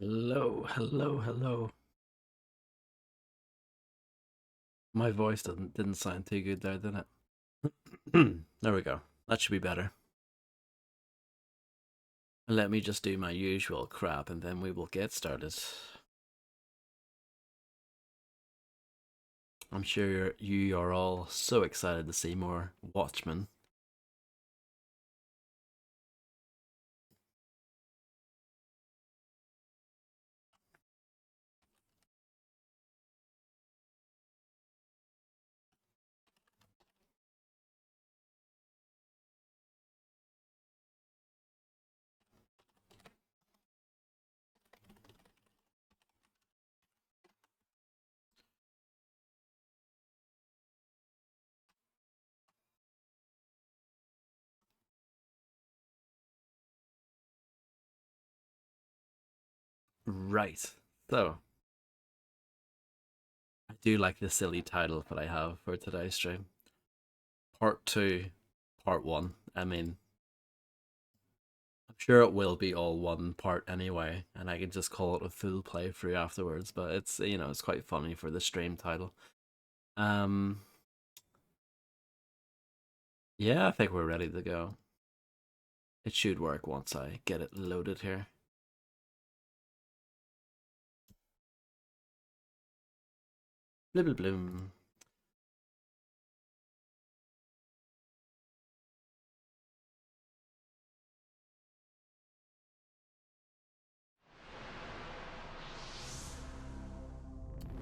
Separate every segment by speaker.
Speaker 1: Hello, hello, hello. My voice didn't sound too good there, did it? There we go. That should be better. Let me just do my usual crap and then we will get started. I'm sure you are all so excited to see more Watchmen. Right. So, I do like the silly title that I have for today's stream. Part 2, Part 1. I mean, I'm sure it will be all one part anyway, and I can just call it a full playthrough afterwards, but it's quite funny for the stream title. Um, yeah, I think we're ready to go. It should work once I get it loaded here. Blibble bloom.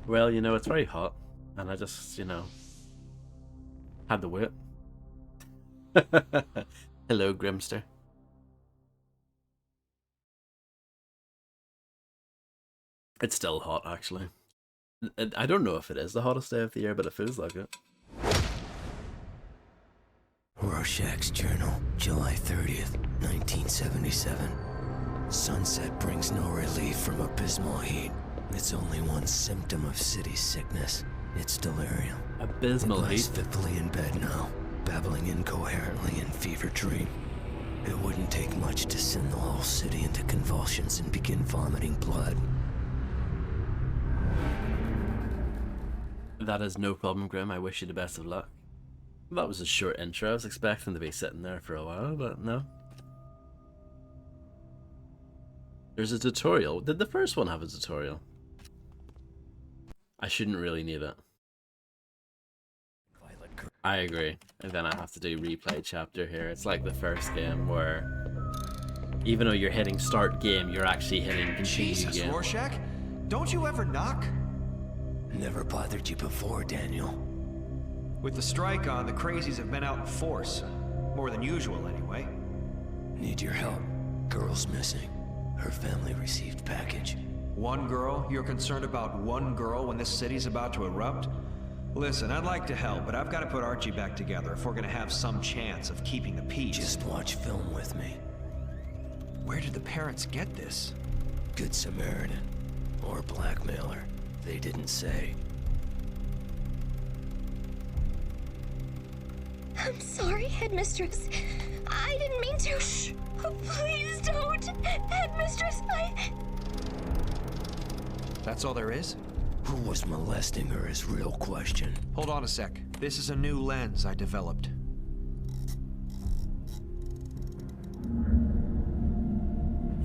Speaker 1: Well, it's very hot, and I just, had to wait. Hello, Grimster. It's still hot, actually. I don't know if it is the hottest day of the year, but it feels like it.
Speaker 2: Rorschach's Journal, July 30th, 1977. Sunset brings no relief from abysmal heat. It's only one symptom of city sickness. It's delirium.
Speaker 1: Abysmal
Speaker 2: It lies
Speaker 1: heat.
Speaker 2: fitfully in bed now, babbling incoherently in fever dream. It wouldn't take much to send the whole city into convulsions and begin vomiting blood.
Speaker 1: That is no problem, Grim. I wish you the best of luck. That was a short intro. I was expecting to be sitting there for a while, but no. There's a tutorial. Did the first one have a tutorial? I shouldn't really need it. I agree. And then I have to do replay chapter here. It's like the first game where even though you're hitting start game, you're actually hitting continue
Speaker 3: Jesus,
Speaker 1: game.
Speaker 3: Rorschach, don't you ever knock?
Speaker 2: Never bothered you before, Daniel.
Speaker 3: With the strike on, the crazies have been out in force. More than usual, anyway.
Speaker 2: Need your help. Girl's missing. Her family received package.
Speaker 3: One girl? You're concerned about one girl when this city's about to erupt? Listen, I'd like to help, but I've got to put Archie back together if we're gonna have some chance of keeping the peace.
Speaker 2: Just watch film with me.
Speaker 3: Where did the parents get this?
Speaker 2: Good Samaritan. Or blackmailer. They didn't say.
Speaker 4: I'm sorry, Headmistress. I didn't mean to. Shh! Oh, please don't! Headmistress,
Speaker 3: That's all there is?
Speaker 2: Who was molesting her is real question.
Speaker 3: Hold on a sec. This is a new lens I developed.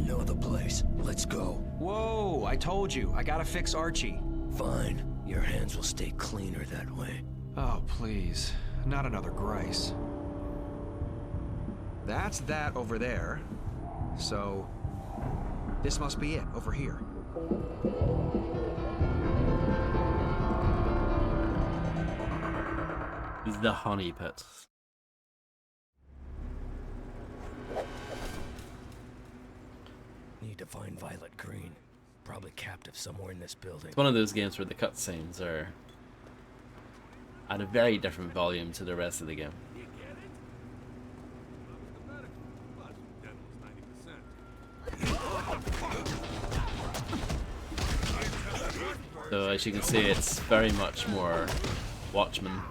Speaker 2: Know the place. Let's go.
Speaker 3: Whoa, I told you. I gotta fix Archie.
Speaker 2: Fine. Your hands will stay cleaner that way.
Speaker 3: Oh, please. Not another Grice. That's that over there. So, this must be it, over here.
Speaker 1: The honey pit.
Speaker 2: Need to find Violet Green. Probably captive somewhere in this building.
Speaker 1: It's one of those games where the cutscenes are at a very different volume to the rest of the game. So as you can see, it's very much more Watchmen.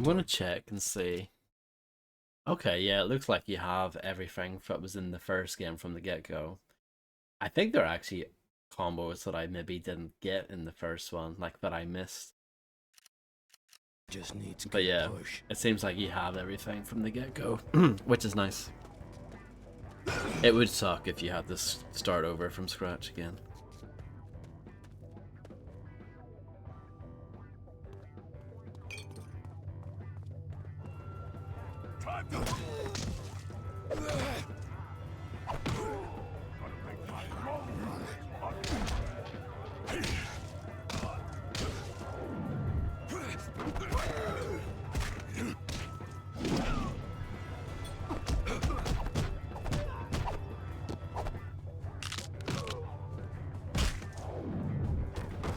Speaker 1: gonna check and see. Okay, yeah, it looks like you have everything that was in the first game from the get-go. I think there are actually combos that I maybe didn't get in the first one, like that I missed.
Speaker 2: Just needs
Speaker 1: But yeah,
Speaker 2: push.
Speaker 1: it seems like you have everything from the get-go, which is nice. It would suck if you had to start over from scratch again.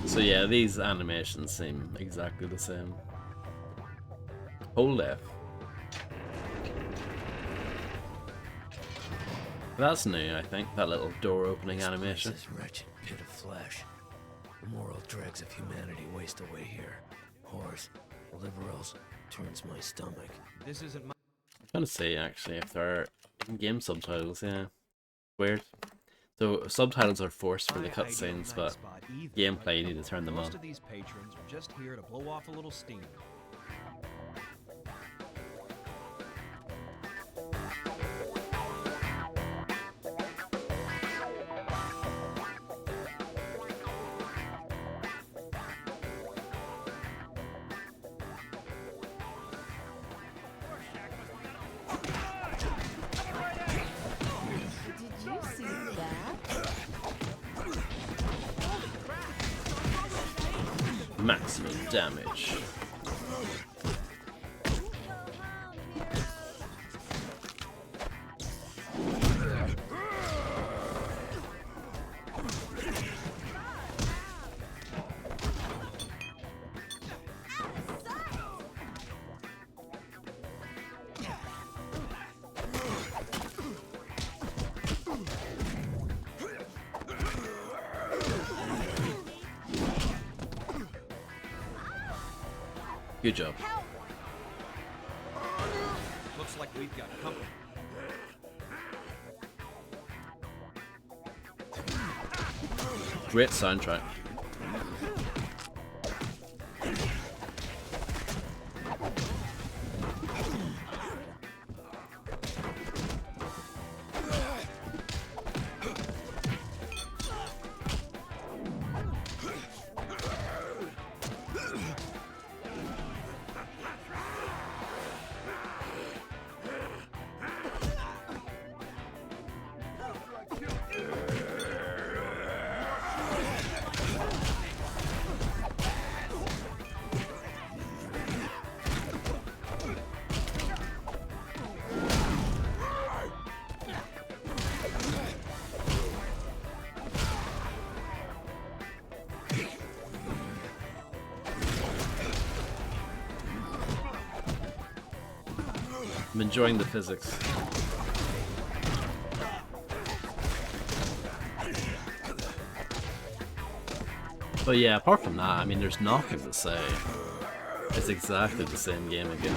Speaker 1: So yeah, these animations seem exactly the same. Hold F. That's new, I think, that little door opening animation.
Speaker 2: This wretched pit of flesh. The moral dregs of humanity waste away here. Horse, liberals, turns my stomach.
Speaker 3: This isn't my...
Speaker 1: I'm trying to see actually if there are in-game subtitles, yeah. Weird. So subtitles are forced for the cutscenes, but gameplay you need to turn them on.
Speaker 3: Most of these patrons are just here to blow off a little steam.
Speaker 5: Did you see that?
Speaker 1: Maximum damage. Good job.
Speaker 3: Looks like we've got company.
Speaker 1: Great soundtrack. I'm enjoying the physics. But yeah, apart from that, I mean, there's nothing to say. It's exactly the same game again.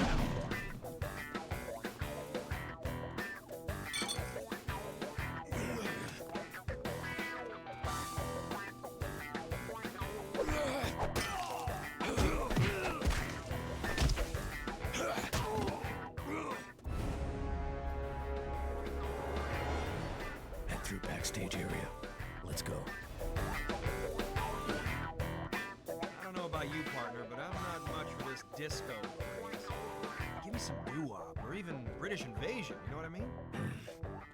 Speaker 2: Head through backstage area. Let's go.
Speaker 3: I don't know about you, partner, but I'm not much for this disco craze. Give me some doo-wop, or even British Invasion, you know what I mean?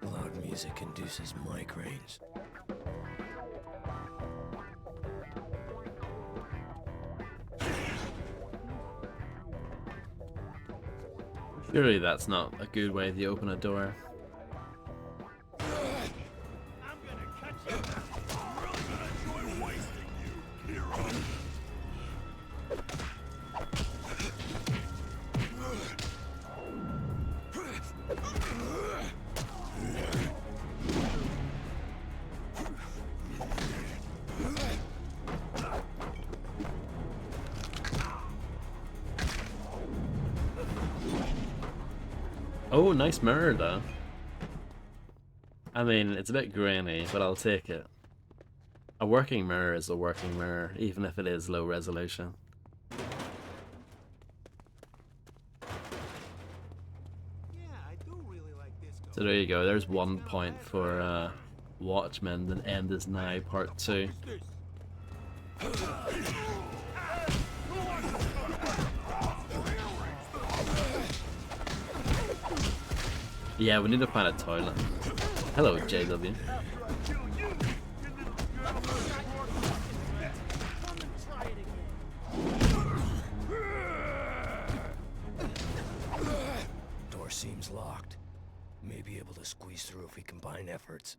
Speaker 2: Loud music induces migraines.
Speaker 1: Surely that's not a good way to open a door. Oh, nice mirror though. I mean, it's a bit grainy, but I'll take it. A working mirror is a working mirror, even if it is low resolution. So there you go, there's 1 point for Watchmen, the end is nigh, part 2. Yeah, we need to find a toilet. Hello, JW.
Speaker 2: Door seems locked. May be able to squeeze through if we combine efforts.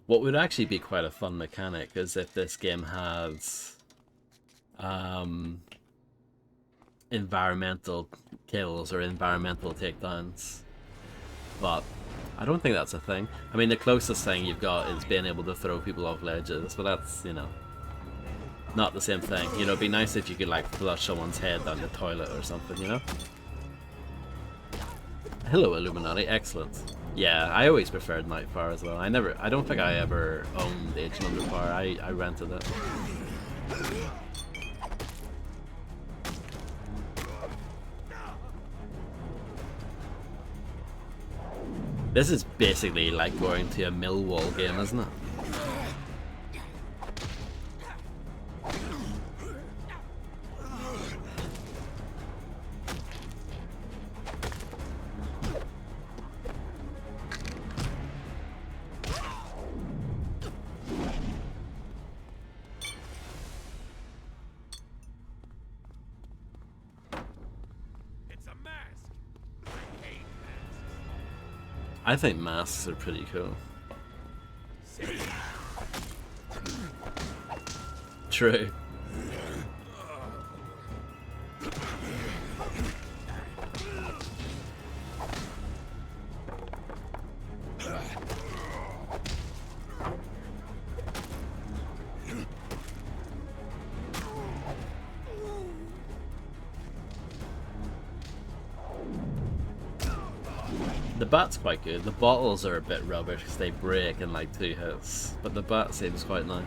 Speaker 1: What would actually be quite a fun mechanic is if this game has environmental kills or environmental takedowns. But I don't think that's a thing. I mean, the closest thing you've got is being able to throw people off ledges, but that's, you know, not the same thing. You know, it'd be nice if you could, like, flush someone's head down the toilet or something, you know? Hello, Illuminati. Excellent. Yeah, I always preferred Nightfire as well. I don't think I ever owned Age of Underfire. I rented it. This is basically like going to a Millwall game, isn't it? I think masks are pretty cool. True. The bat's quite good. The bottles are a bit rubbish because they break in like 2 hits, but the bat seems quite nice.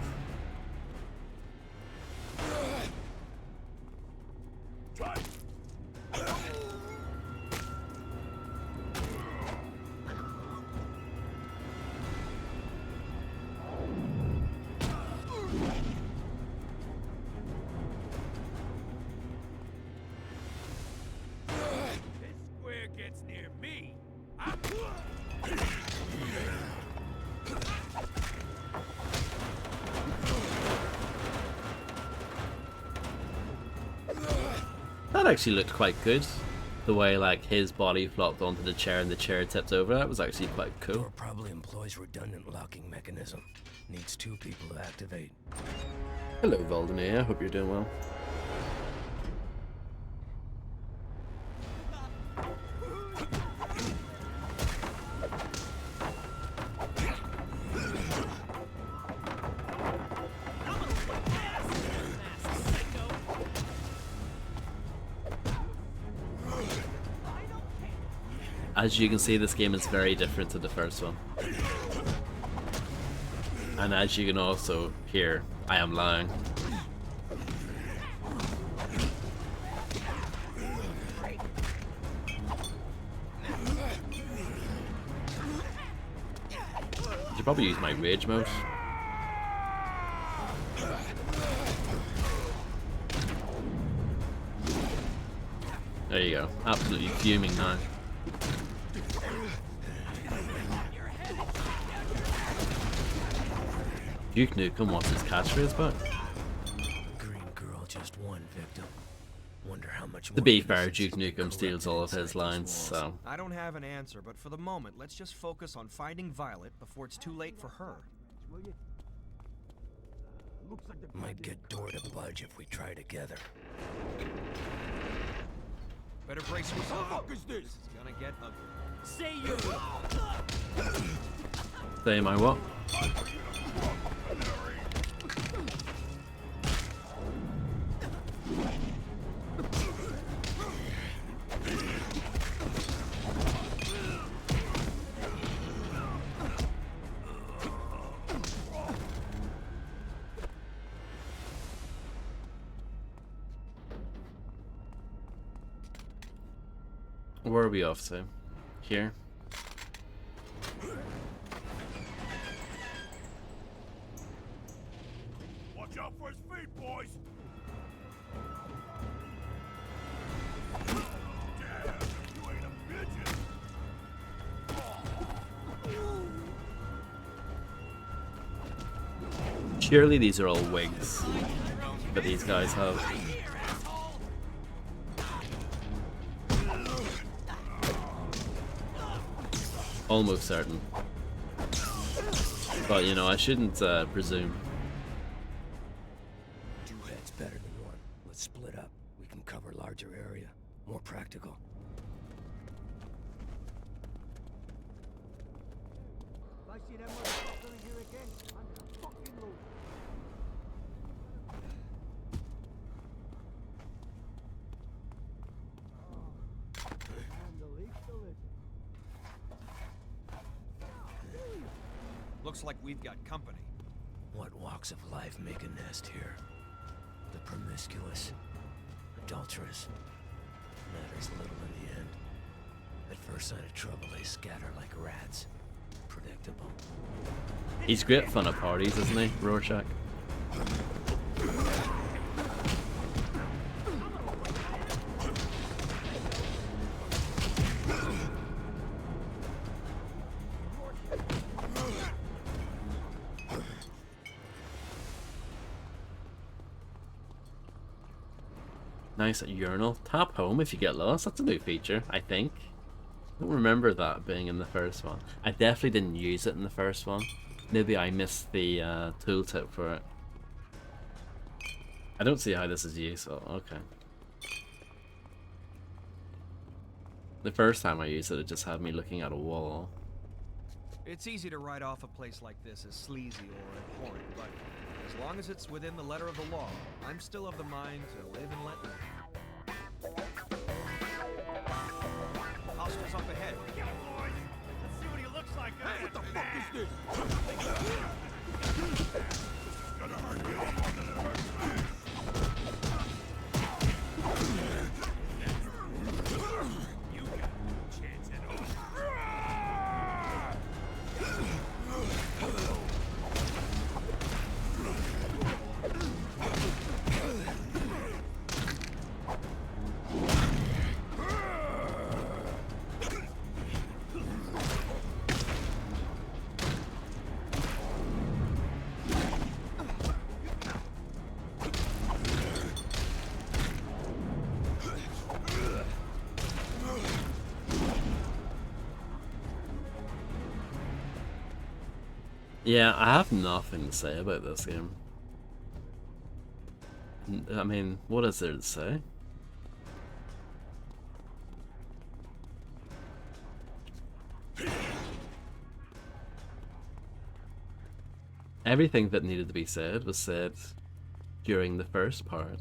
Speaker 1: That actually looked quite good. The way like his body flopped onto the chair and the chair tipped over, that was actually quite cool.
Speaker 2: Door probably employs redundant locking mechanism. Needs 2 people to activate.
Speaker 1: Hello, Valdemir. I hope you're doing well. As you can see, this game is very different to the first one. And as you can also hear, I am lying. I should probably use my rage mode. There you go. Absolutely fuming now. Duke Nukem wants his catchphrase back.
Speaker 2: Green girl, just one victim. Wonder how much more.
Speaker 1: To be fair, Duke Nukem steals all of his lines, so.
Speaker 3: I don't have an answer, but for the moment, let's just focus on finding Violet before it's too late for her.
Speaker 2: Might get door to budge if we try together.
Speaker 3: Better brace yourself. What the fuck is this? This is gonna get ugly.
Speaker 5: Say you.
Speaker 1: Say my what? Where are we off to? Here?
Speaker 6: Watch out for his feet, boys! Damn, you ain't a midget!
Speaker 1: Surely these are all wigs that these guys have. Almost certain. But you know, I shouldn't presume.
Speaker 2: Two heads better than one. Let's split up. We can cover larger area. More practical.
Speaker 6: If I see that motherfucker in here again, I'm gonna fucking lose. And the least delicious.
Speaker 3: Looks like we've got company.
Speaker 2: What walks of life make a nest here? The promiscuous, adulterous. Matters little in the end. At first sign of trouble, they scatter like rats. Predictable.
Speaker 1: He's great fun at parties, isn't he, Rorschach? Nice urinal. Tap home if you get lost. That's a new feature, I think. I don't remember that being in the first one. I definitely didn't use it in the first one. Maybe I missed the tooltip for it. I don't see how this is useful. Okay. The first time I used it, it just had me looking at a wall.
Speaker 3: It's easy to write off a place like this as sleazy or abhorrent, but as long as it's within the letter of the law, I'm still of the mind to live and let live. Hostiles up ahead.
Speaker 6: Get him, boys! Let's see what he looks like. Hey, what the fuck is this? It's gonna hurt you more than it hurts me. You got no chance at all.
Speaker 1: Yeah, I have nothing to say about this game. I mean, what is there to say? Everything that needed to be said was said during the first part.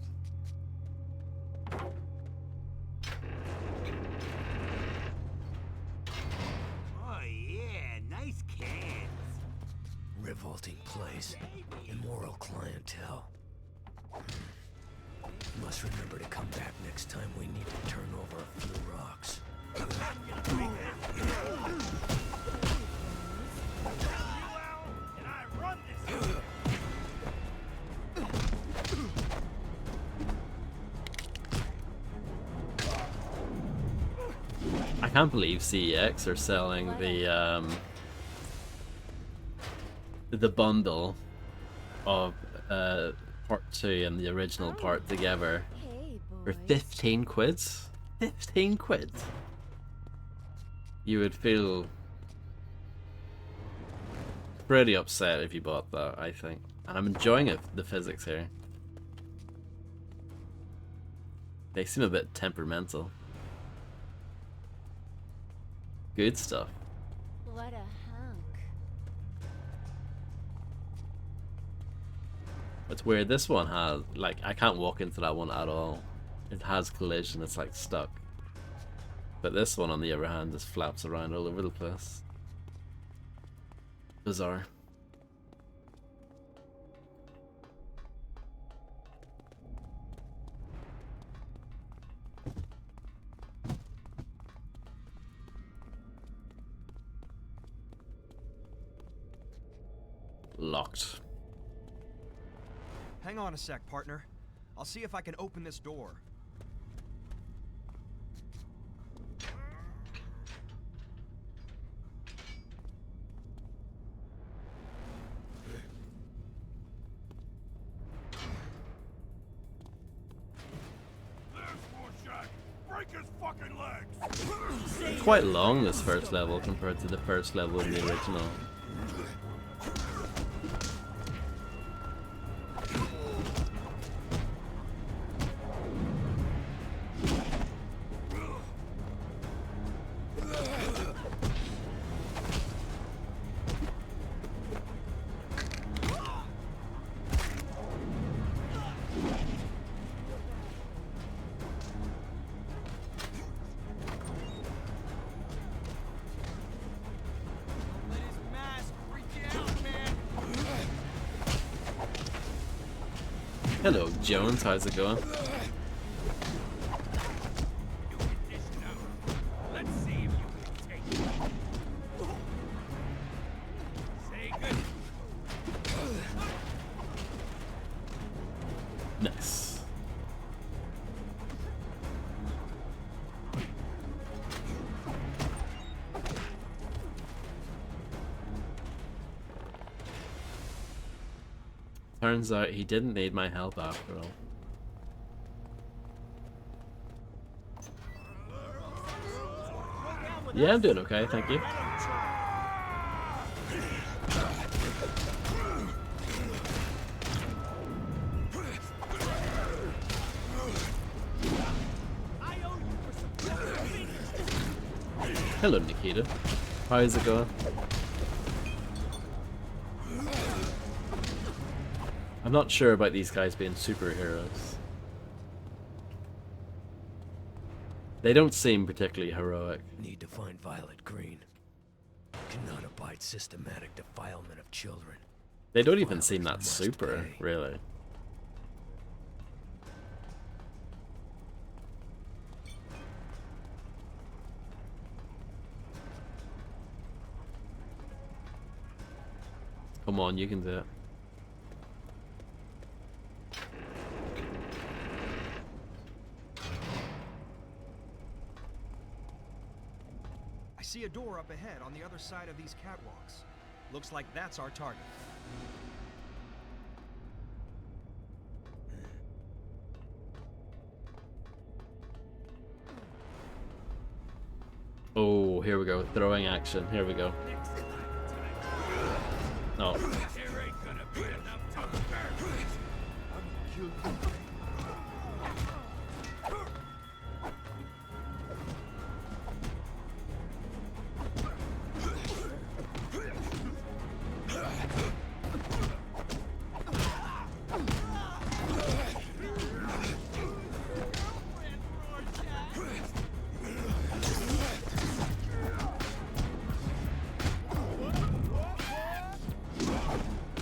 Speaker 6: Oh yeah, nice cans.
Speaker 2: Revolting place. Immoral clientele. Must remember to come back next time we need to turn over a few rocks.
Speaker 6: And I run this.
Speaker 1: I can't believe CEX are selling the bundle of part 2 and the original part together
Speaker 5: Hey,
Speaker 1: for
Speaker 5: boys.
Speaker 1: 15 quid. 15 quid. You would feel pretty upset if you bought that, I think. And I'm enjoying it, the physics here. They seem a bit temperamental. Good stuff.
Speaker 5: What a hunk.
Speaker 1: It's weird, this one has, like, I can't walk into that one at all. It has collision, it's like stuck. But this one, on the other hand, just flaps around all over the place. Bizarre. locked.
Speaker 3: Hang on a sec, partner. I'll see if I can open this door.
Speaker 6: There's Rorschach! Break his fucking legs!
Speaker 1: It's quite long, this first level, compared to the first level in the original. Hello, Jones. How's it going?
Speaker 6: Let's see if you can take it. Say good.
Speaker 1: Nice. Turns out he didn't need my help after all. Yeah, I'm doing okay, thank you. Hello, Nikita. How's it going? I'm not sure about these guys being superheroes. They don't seem particularly heroic.
Speaker 2: Need to find Violet Green. Cannot abide systematic defilement of children.
Speaker 1: They don't even
Speaker 2: Violet
Speaker 1: seem that
Speaker 2: must
Speaker 1: super,
Speaker 2: pay.
Speaker 1: really. Come on, you can do it.
Speaker 3: I see a door up ahead on the other side of these catwalks. Looks like that's our target.
Speaker 1: Oh, here we go. Throwing action. Here we go. No.
Speaker 6: There ain't gonna be enough time to burn.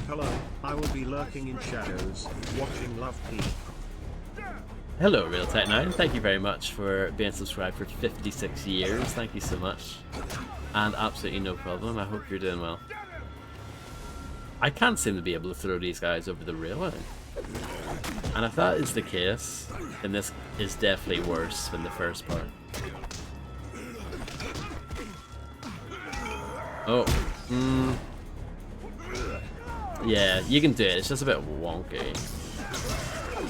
Speaker 7: Hello, I will be lurking in shadows, watching Love Peak.
Speaker 1: Hello, Real Tech 9. Thank you very much for being subscribed for 56 years. Thank you so much. And absolutely no problem. I hope you're doing well. I can't seem to be able to throw these guys over the railing. And if that is the case, then this is definitely worse than the first part. Oh. Yeah, you can do it. It's just a bit wonky.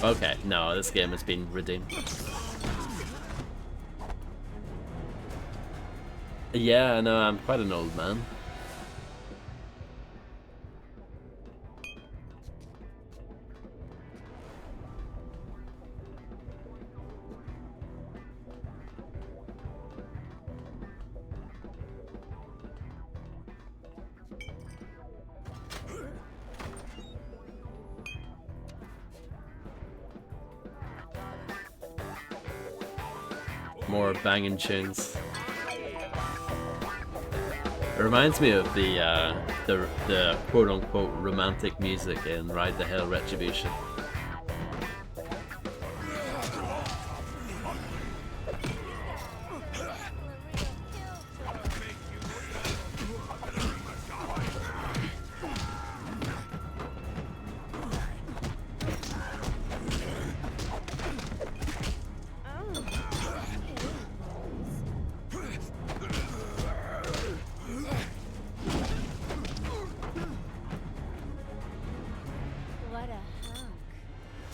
Speaker 1: Okay, no, this game has been redeemed. Yeah, no, I'm quite an old man. More banging tunes. It reminds me of the quote-unquote romantic music in Ride the Hell Retribution.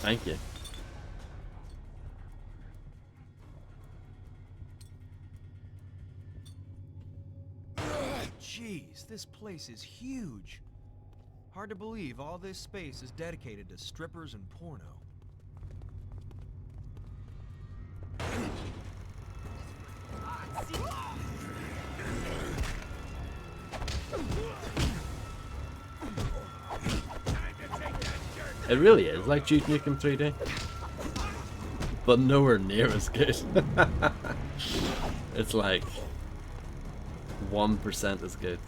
Speaker 1: Thank you.
Speaker 3: Jeez, this place is huge. Hard to believe all this space is dedicated to strippers and porno.
Speaker 1: It really is like Duke Nukem 3D, but nowhere near as good. It's like 1% as good.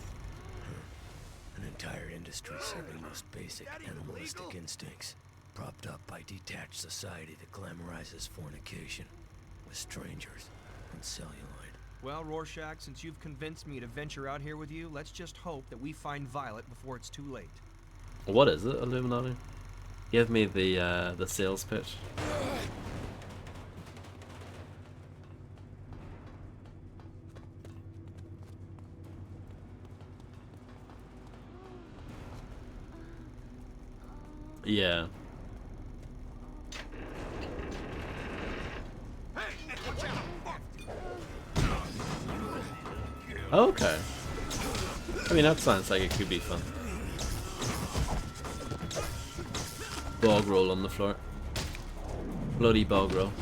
Speaker 2: An entire industry serving most basic animalistic instincts, propped up by detached society that glamorizes fornication with strangers and celluloid.
Speaker 3: Well, Rorschach, since you've convinced me to venture out here with you, let's just hope that we find Violet before it's too late.
Speaker 1: What is it, Illuminati? Give me the sales pitch. Yeah. Okay. I mean, that sounds like it could be fun. Bog roll on the floor. Bloody bog roll.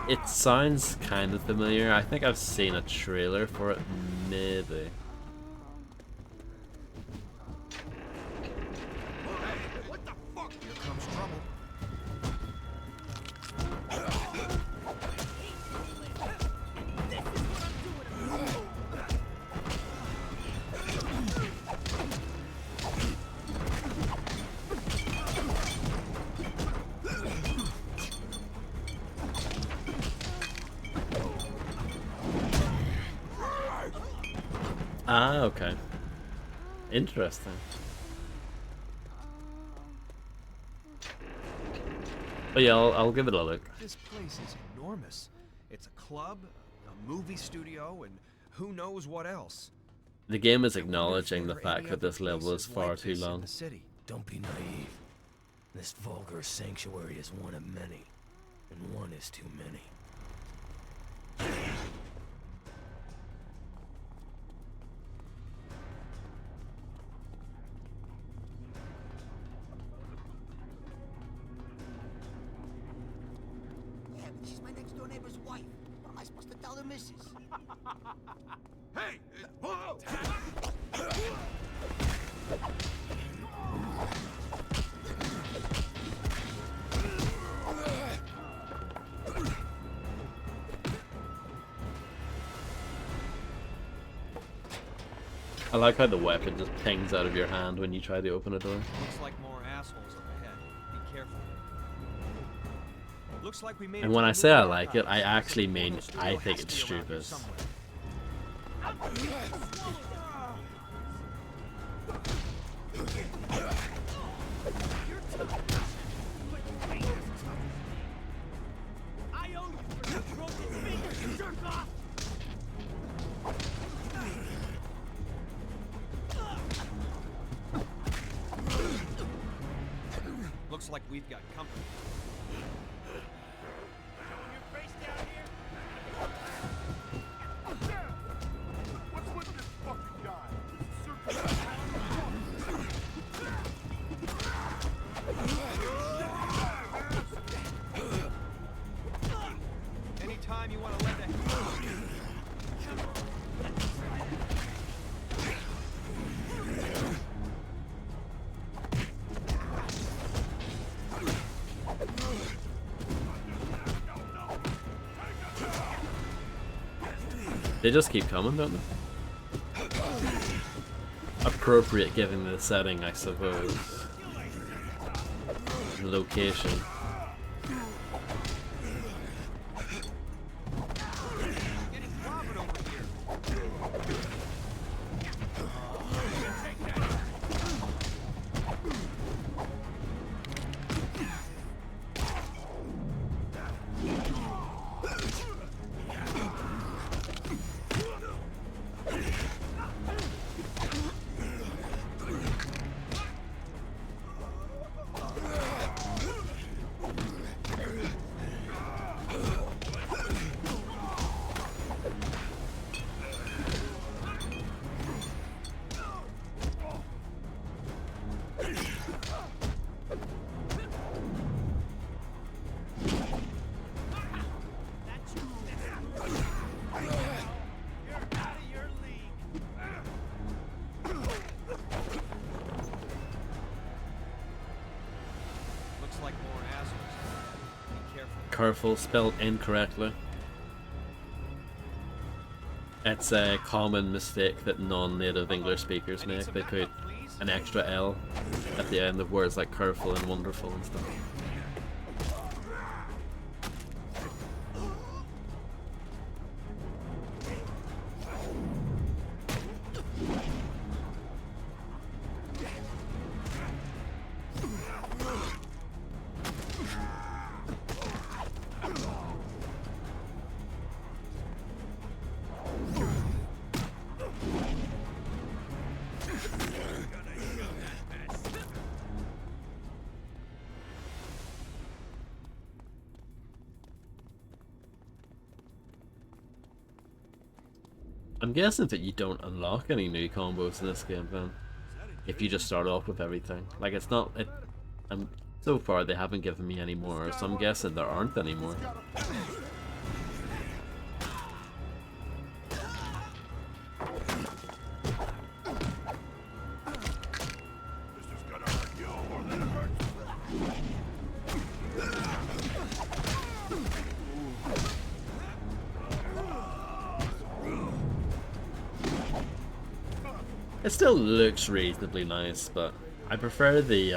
Speaker 1: It sounds kind of familiar. I think I've seen a trailer for it, maybe.
Speaker 6: What the fuck?
Speaker 3: Here comes trouble.
Speaker 1: Ah, okay. Interesting. But yeah, I'll give it a look.
Speaker 3: This place is enormous. It's a club, a movie studio, and who knows what else.
Speaker 1: The game is
Speaker 3: I wonder if
Speaker 1: acknowledging the
Speaker 3: there are
Speaker 1: fact
Speaker 3: any
Speaker 1: that this
Speaker 3: other
Speaker 1: level is
Speaker 3: places
Speaker 1: far
Speaker 3: like
Speaker 1: too
Speaker 3: this in
Speaker 1: long.
Speaker 3: the city.
Speaker 2: Don't be naive. This vulgar sanctuary is one of many, and one is too many.
Speaker 8: Yeah, but she's my next door neighbor's wife. What am I supposed to tell her missus?
Speaker 6: Hey! Whoa!
Speaker 3: I
Speaker 1: I like how the weapon just pings out of your hand when you try to open a door.
Speaker 3: Looks like more assholes up ahead. Be careful. Looks like we made
Speaker 1: And
Speaker 3: it
Speaker 1: when
Speaker 3: to
Speaker 1: I
Speaker 3: the
Speaker 1: say I
Speaker 3: movie
Speaker 1: like it, I
Speaker 3: archives.
Speaker 1: actually
Speaker 3: The
Speaker 1: mean
Speaker 3: studio
Speaker 1: I
Speaker 3: has
Speaker 1: think
Speaker 3: to
Speaker 1: it's
Speaker 3: be around here
Speaker 1: stupid.
Speaker 6: I owe you for your broken fingers, you jerk off!
Speaker 3: Looks like we've got company.
Speaker 6: Showing your face down here? Yeah! What's with this fucking guy?
Speaker 3: Anytime you want to let the
Speaker 1: They just keep coming, don't they? Appropriate given the setting, I suppose. The location.
Speaker 3: getting clobbered over here.
Speaker 1: careful, spelled incorrectly. It's a common mistake that non-native English speakers make. They put an extra L at the end of words like careful and wonderful and stuff. I'm guessing that you don't unlock any new combos in this game, then, if you just start off with everything. Like, it's not. So far, they haven't given me any more, so I'm guessing there aren't any more. It still looks reasonably nice, but I prefer the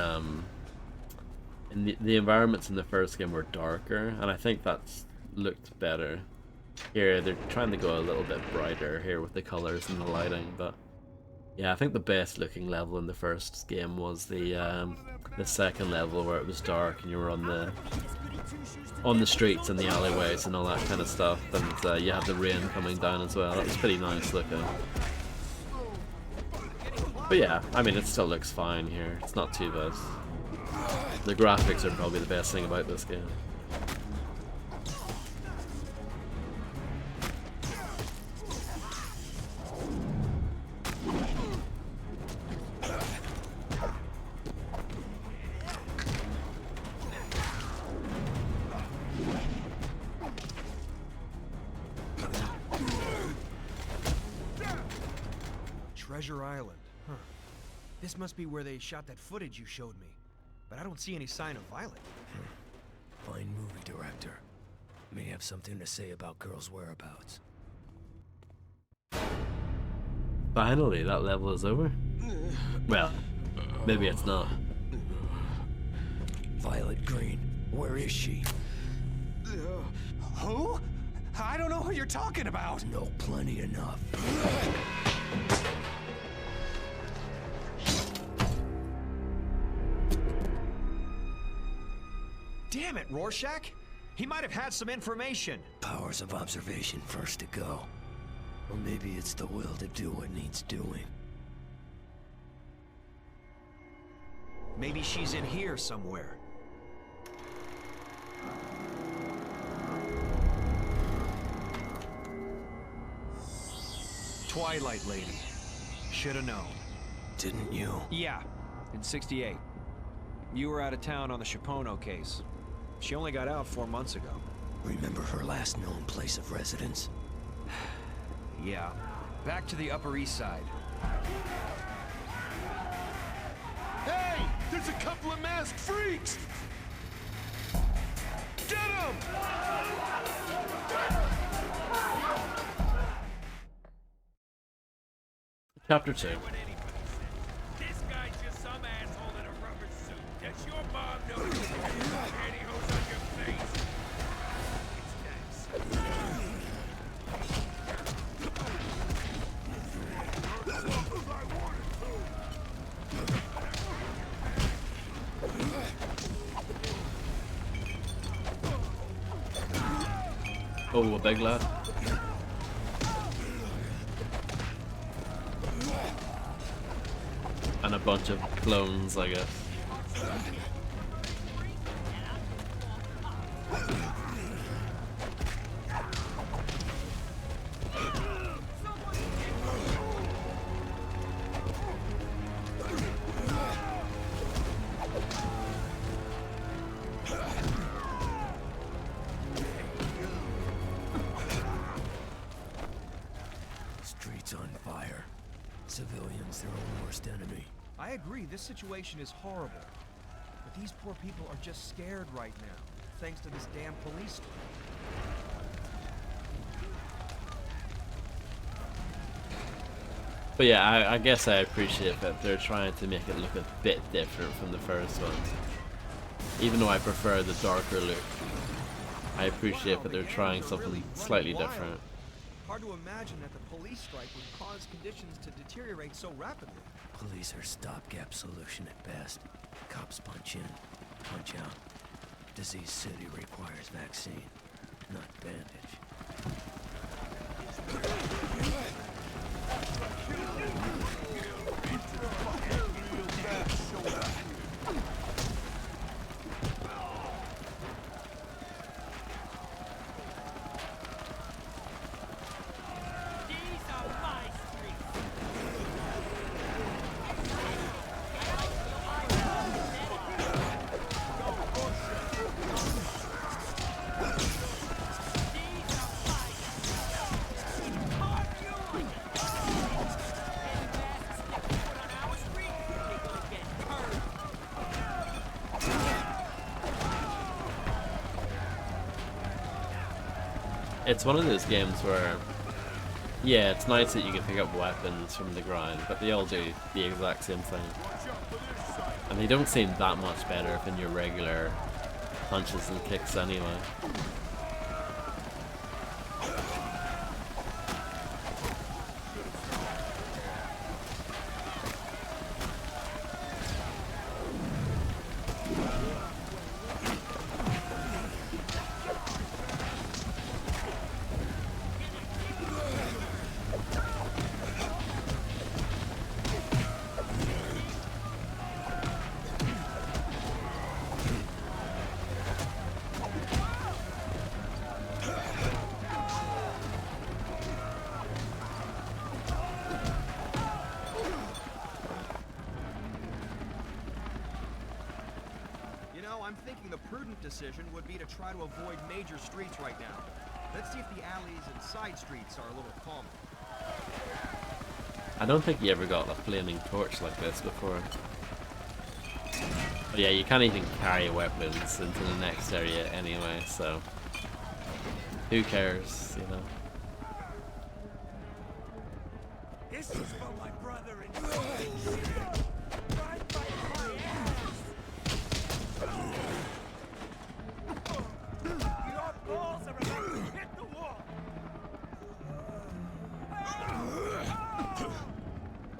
Speaker 1: environments in the first game were darker, and I think that's looked better. Here they're trying to go a little bit brighter here with the colors and the lighting, but yeah, I think the best looking level in the first game was the second level, where it was dark and you were on the streets and the alleyways and all that kind of stuff, and you had the rain coming down as well. That was pretty nice looking. But yeah, I mean, it still looks fine here. It's not too bad. The graphics are probably the best thing about this game.
Speaker 3: Treasure Island. Huh. This must be where they shot that footage you showed me. But I don't see any sign of Violet.
Speaker 2: Fine movie director. May have something to say about girls' whereabouts.
Speaker 1: Finally, that level is over. Well, maybe it's not.
Speaker 2: Violet Green, where is she?
Speaker 6: Who? I don't know who you're talking about.
Speaker 2: No, plenty enough.
Speaker 3: Damn it, Rorschach! He might have had some information.
Speaker 2: Powers of observation first to go. Or maybe it's the will to do what needs doing.
Speaker 3: Maybe she's in here somewhere. Twilight Lady. Shoulda known.
Speaker 2: Didn't you?
Speaker 3: Yeah, in '68. You were out of town on the Chapono case. She only got out 4 months ago.
Speaker 2: Remember her last known place of residence?
Speaker 3: Yeah. Back to the Upper East Side.
Speaker 6: Hey! There's a couple of masked freaks! Get them!
Speaker 1: Chapter 2.
Speaker 6: This guy's just some asshole in a rubber suit. Does your mom know you have pantyhose on your face? It's nice.
Speaker 1: Oh, a big lad. And a bunch of clones, I guess.
Speaker 2: Streets on fire. Civilians their own worst enemy.
Speaker 3: I agree, this situation is horrible. But these poor people are just scared right now. thanks to this damn police strike.
Speaker 1: But yeah, I guess I appreciate that they're trying to make it look a bit different from the first one. Even though I prefer the darker look, I appreciate that they're trying something slightly different.
Speaker 3: Hard to imagine that the police strike would cause conditions to deteriorate so rapidly.
Speaker 2: Police are stopgap solution at best. Cops punch in, punch out. Disease City requires vaccine, not bandage.
Speaker 1: It's one of those games where, yeah, it's nice that you can pick up weapons from the ground, but they all do the exact same thing. And they don't seem that much better than your regular punches and kicks anyway.
Speaker 3: I'm thinking the prudent decision would be to try to avoid major streets right now. Let's see if the alleys and side streets are a little calmer.
Speaker 1: I don't think you ever got a flaming torch like this before. But yeah, you can't even carry weapons into the next area anyway, so who cares, you know?
Speaker 6: This is for my brother and right by my ass. Your balls are about to hit the wall.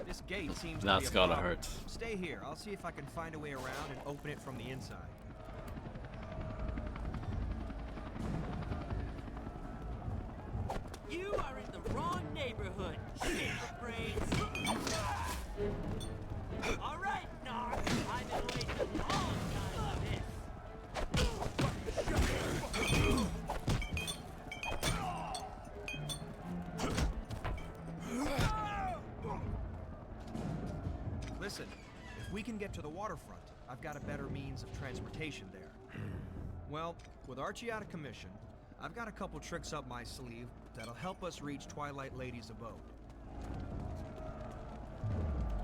Speaker 3: This gate seems
Speaker 1: That's
Speaker 3: to be a
Speaker 1: gotta
Speaker 3: problem.
Speaker 1: hurt.
Speaker 3: Stay here. I'll see if I can find a way around and open it from the inside.
Speaker 9: You are in the wrong neighborhood, shaver brains. All right, Nigh. I've been waiting a long time for this.
Speaker 3: Listen, if we can get to the waterfront, I've got a better means of transportation there. Well, with Archie out of commission, I've got a couple tricks up my sleeve that'll help us reach Twilight Lady's abode.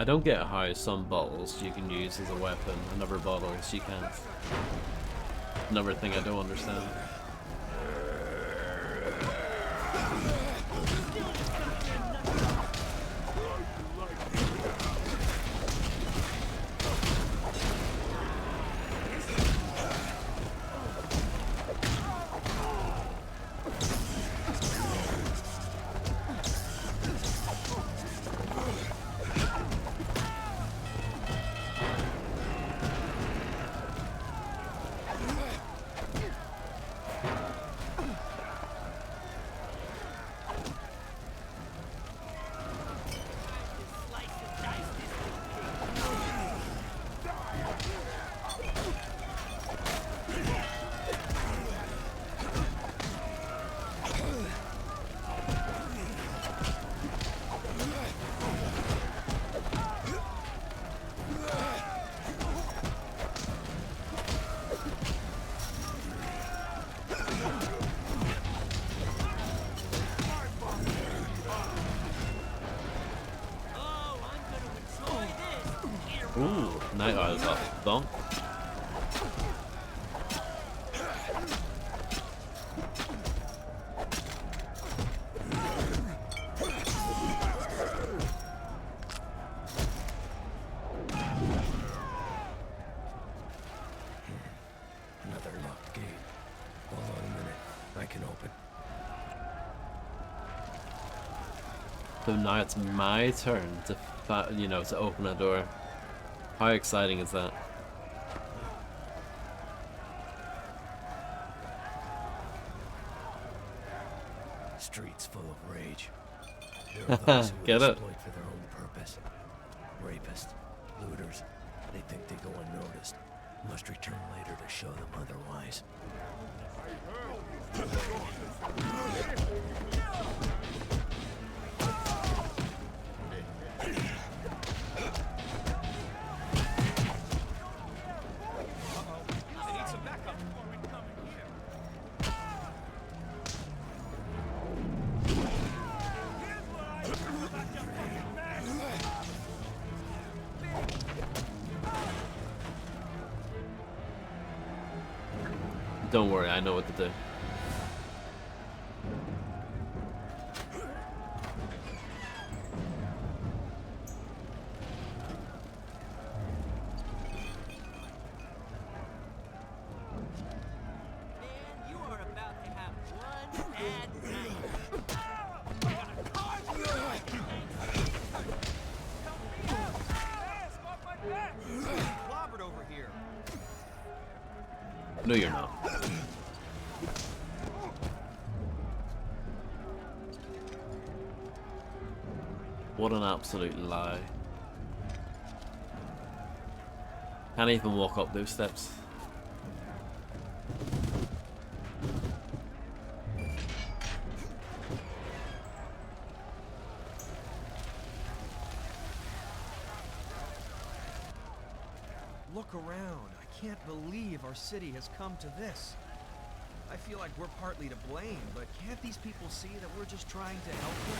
Speaker 1: I don't get how some bottles you can use as a weapon and other bottles you can't. Another thing I don't understand. Ooh, Night Eyes up. Donk. So now it's my turn to, to open a door. How exciting is that?
Speaker 2: Streets full of rage. There are those who
Speaker 1: Get
Speaker 2: would
Speaker 1: it?
Speaker 2: exploit for their own purpose. Rapists, looters, they think they go unnoticed. Must return later to show them otherwise.
Speaker 3: I need some backup before we come in here.
Speaker 6: Here's what I do about your fucking mess.
Speaker 1: Don't worry, I know what to do.
Speaker 9: Man, you are about to have one bad night.
Speaker 3: Clobbered over here.
Speaker 1: No, you're not. What an absolute lie. Can't even walk up those steps.
Speaker 3: Look around. I can't believe our city has come to this. I feel like we're partly to blame, but can't these people see that we're just trying to help them?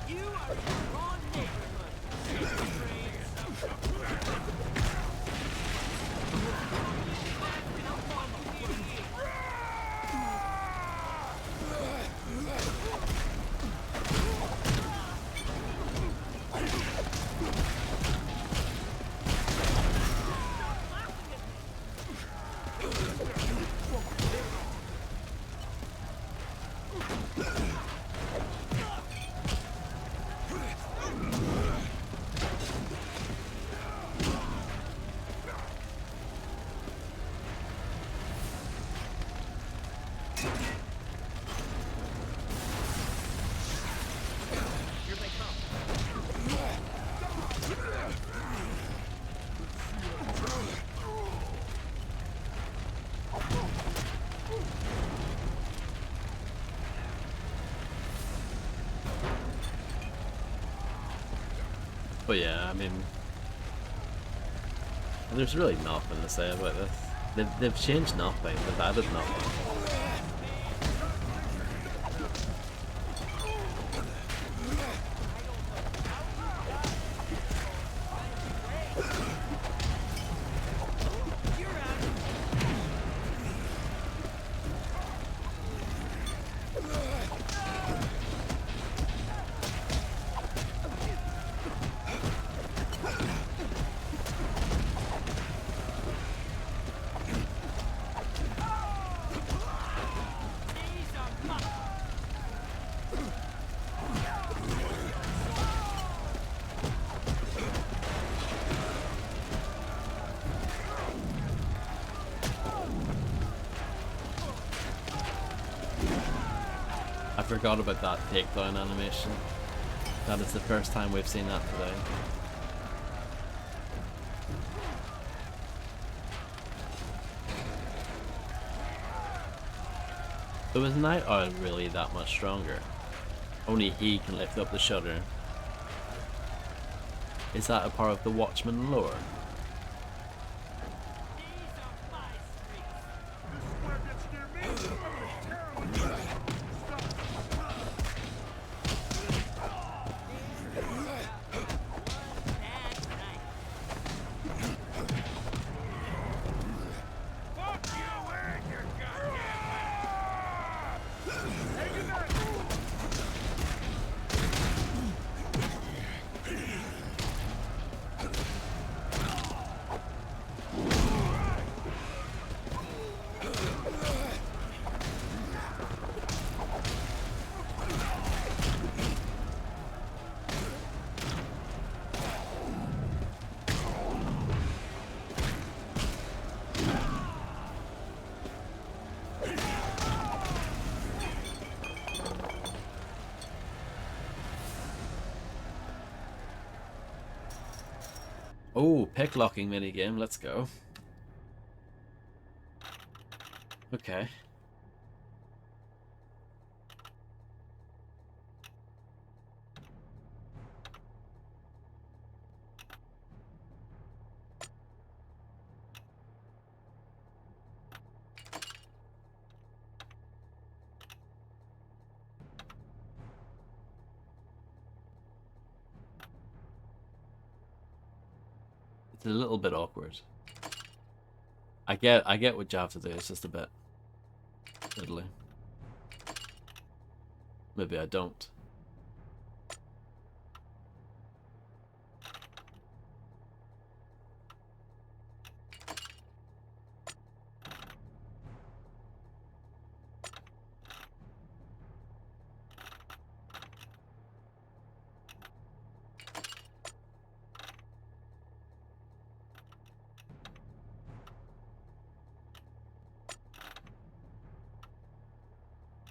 Speaker 9: You are in the wrong neighborhood.
Speaker 1: But yeah, I mean, there's really nothing to say about this. They've changed nothing. They've added nothing. I forgot about that takedown animation. That is the first time we've seen that today. So is Night Owl really that much stronger? Only he can lift up the shutter. Is that a part of the Watchmen lore?
Speaker 9: These are my streets.
Speaker 6: This square gets near me, I'm gonna tear him apart.
Speaker 9: Bad night.
Speaker 6: Fuck you and your goddamn Hey, you back!
Speaker 1: Oh, pick locking minigame, let's go. Okay. It's a little bit awkward. I get what you have to do, it's just a bit fiddly. Maybe I don't.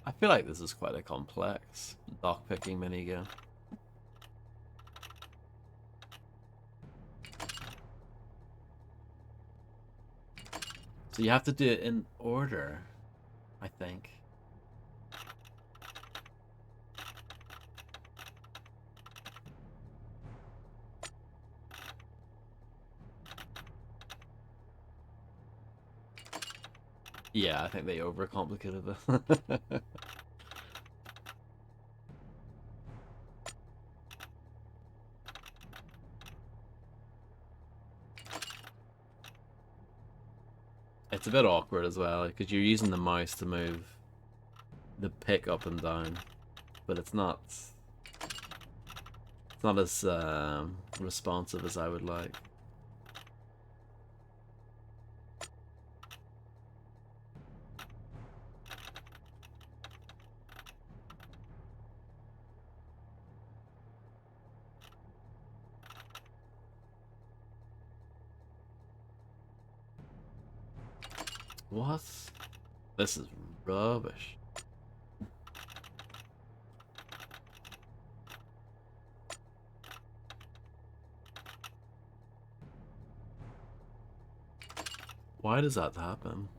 Speaker 1: I feel like this is quite a complex lockpicking minigame. So you have to do it in order, I think. Yeah, I think they overcomplicated it. It's a bit awkward as well, because you're using the mouse to move the pick up and down, but it's not as responsive as I would like. What? This is rubbish. Why does that happen?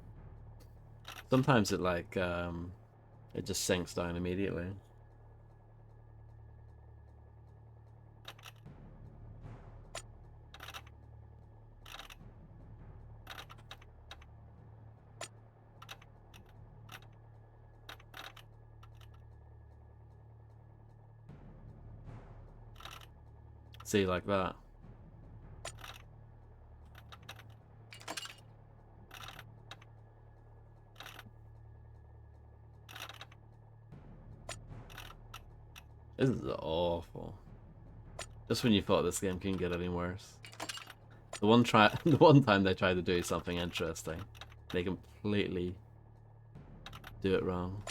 Speaker 1: Sometimes it like it just sinks down immediately. See, like that. This is awful. Just when you thought this game couldn't get any worse. The one time they tried to do something interesting, they completely do it wrong.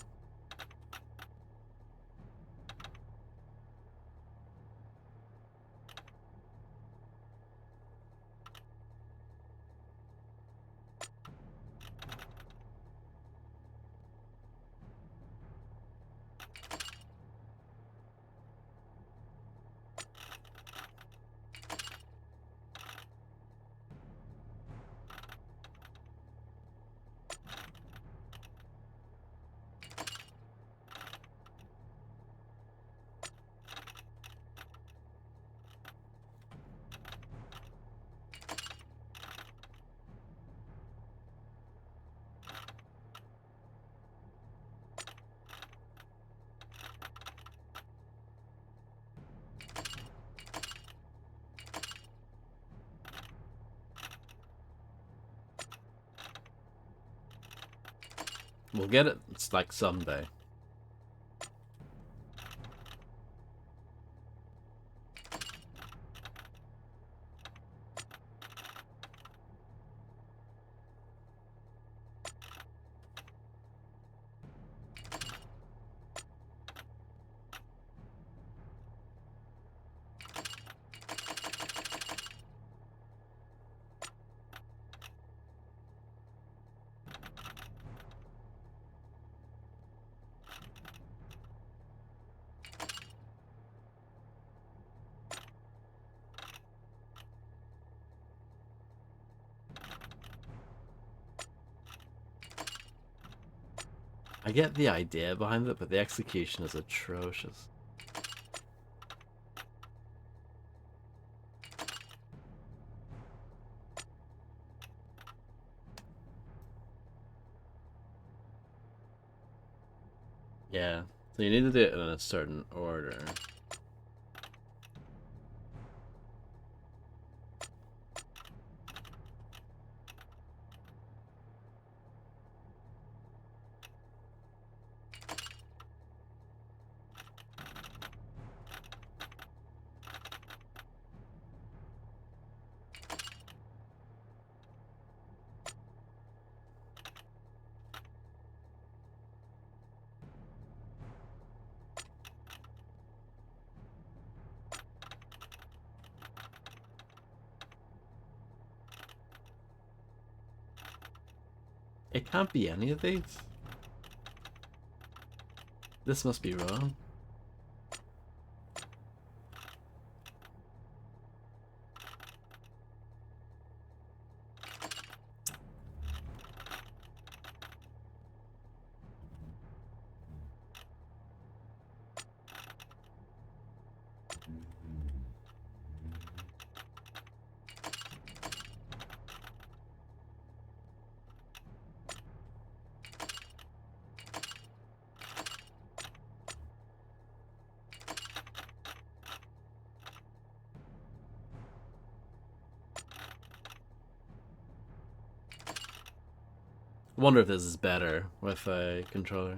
Speaker 1: We'll get it. It's like someday. I get the idea behind it, but the execution is atrocious. Yeah, so you need to do it in a certain order. It can't be any of these. This must be wrong. I wonder if this is better with a controller.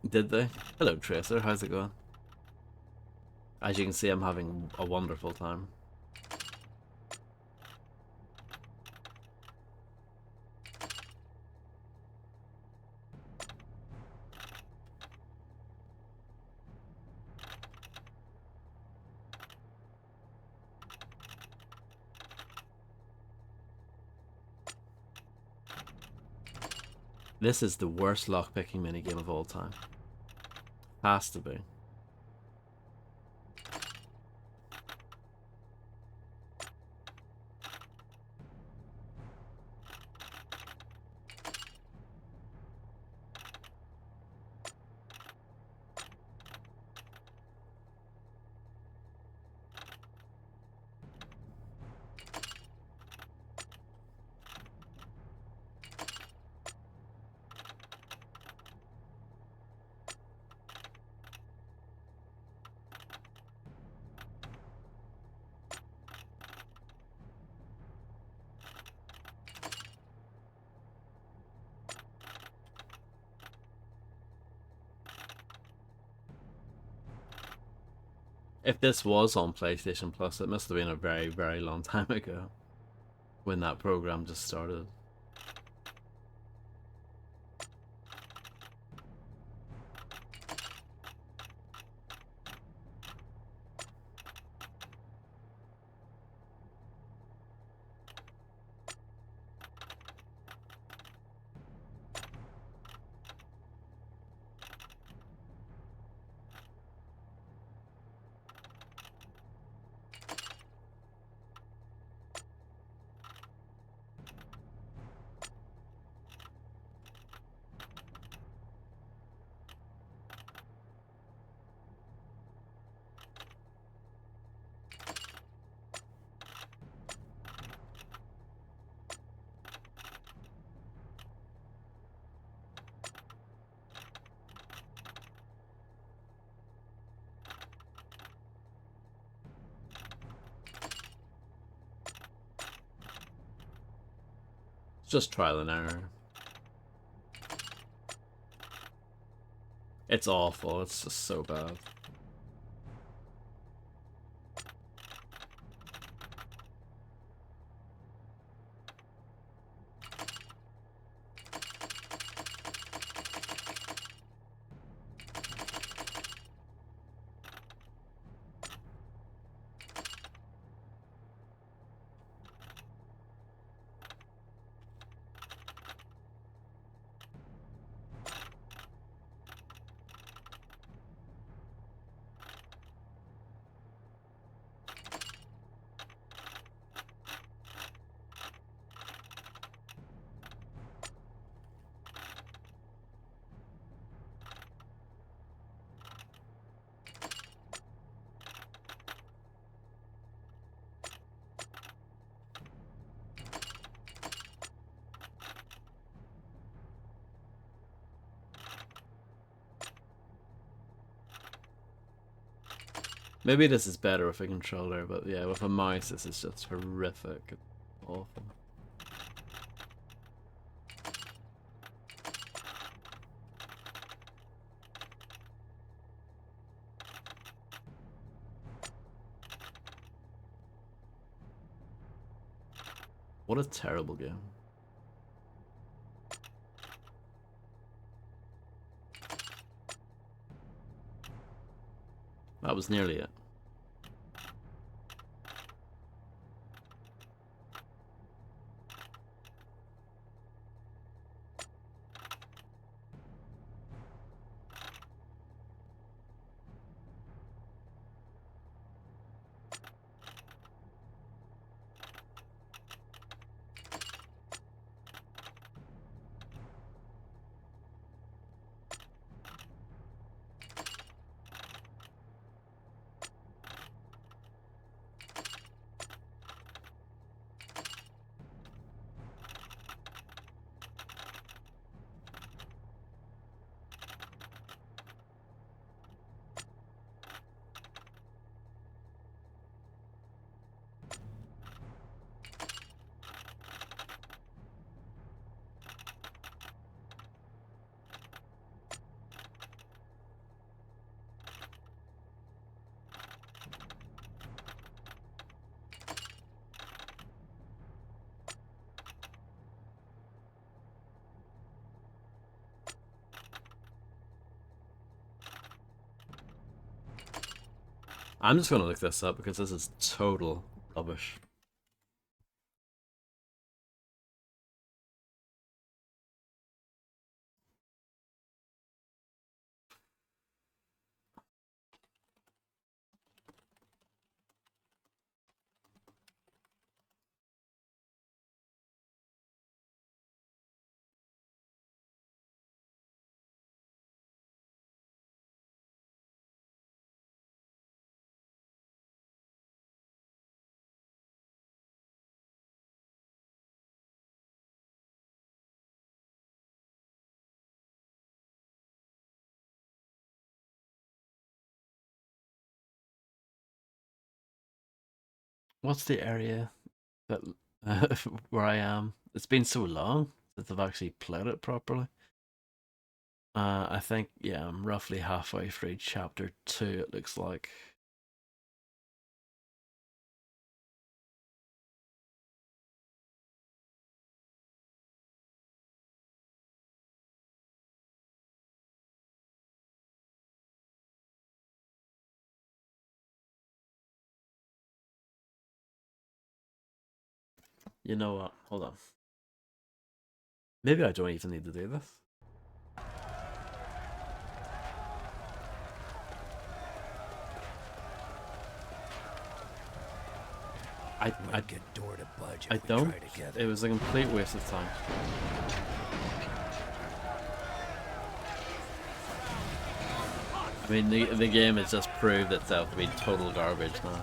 Speaker 1: Did they? Hello Tracer, how's it going? As you can see, I'm having a wonderful time. This is the worst lockpicking minigame of all time. Has to be. If this was on PlayStation Plus, it must have been a very, very long time ago when that program just started. just trial and error. It's awful. It's just so bad. Maybe this is better with a controller, but yeah, with a mouse this is just horrific. It's awful. What a terrible game. That was nearly it. I'm just gonna look this up because this is total rubbish. What's the area that where I am? It's been so long since I've actually played it properly. I think, yeah, I'm roughly halfway through chapter 2, it looks like. You know what? Hold on. Maybe I don't even need to do this. I
Speaker 2: get door to budge if
Speaker 1: I
Speaker 2: we
Speaker 1: don't.
Speaker 2: try together.
Speaker 1: It was a complete waste of time. I mean, the game has just proved itself to be total garbage now.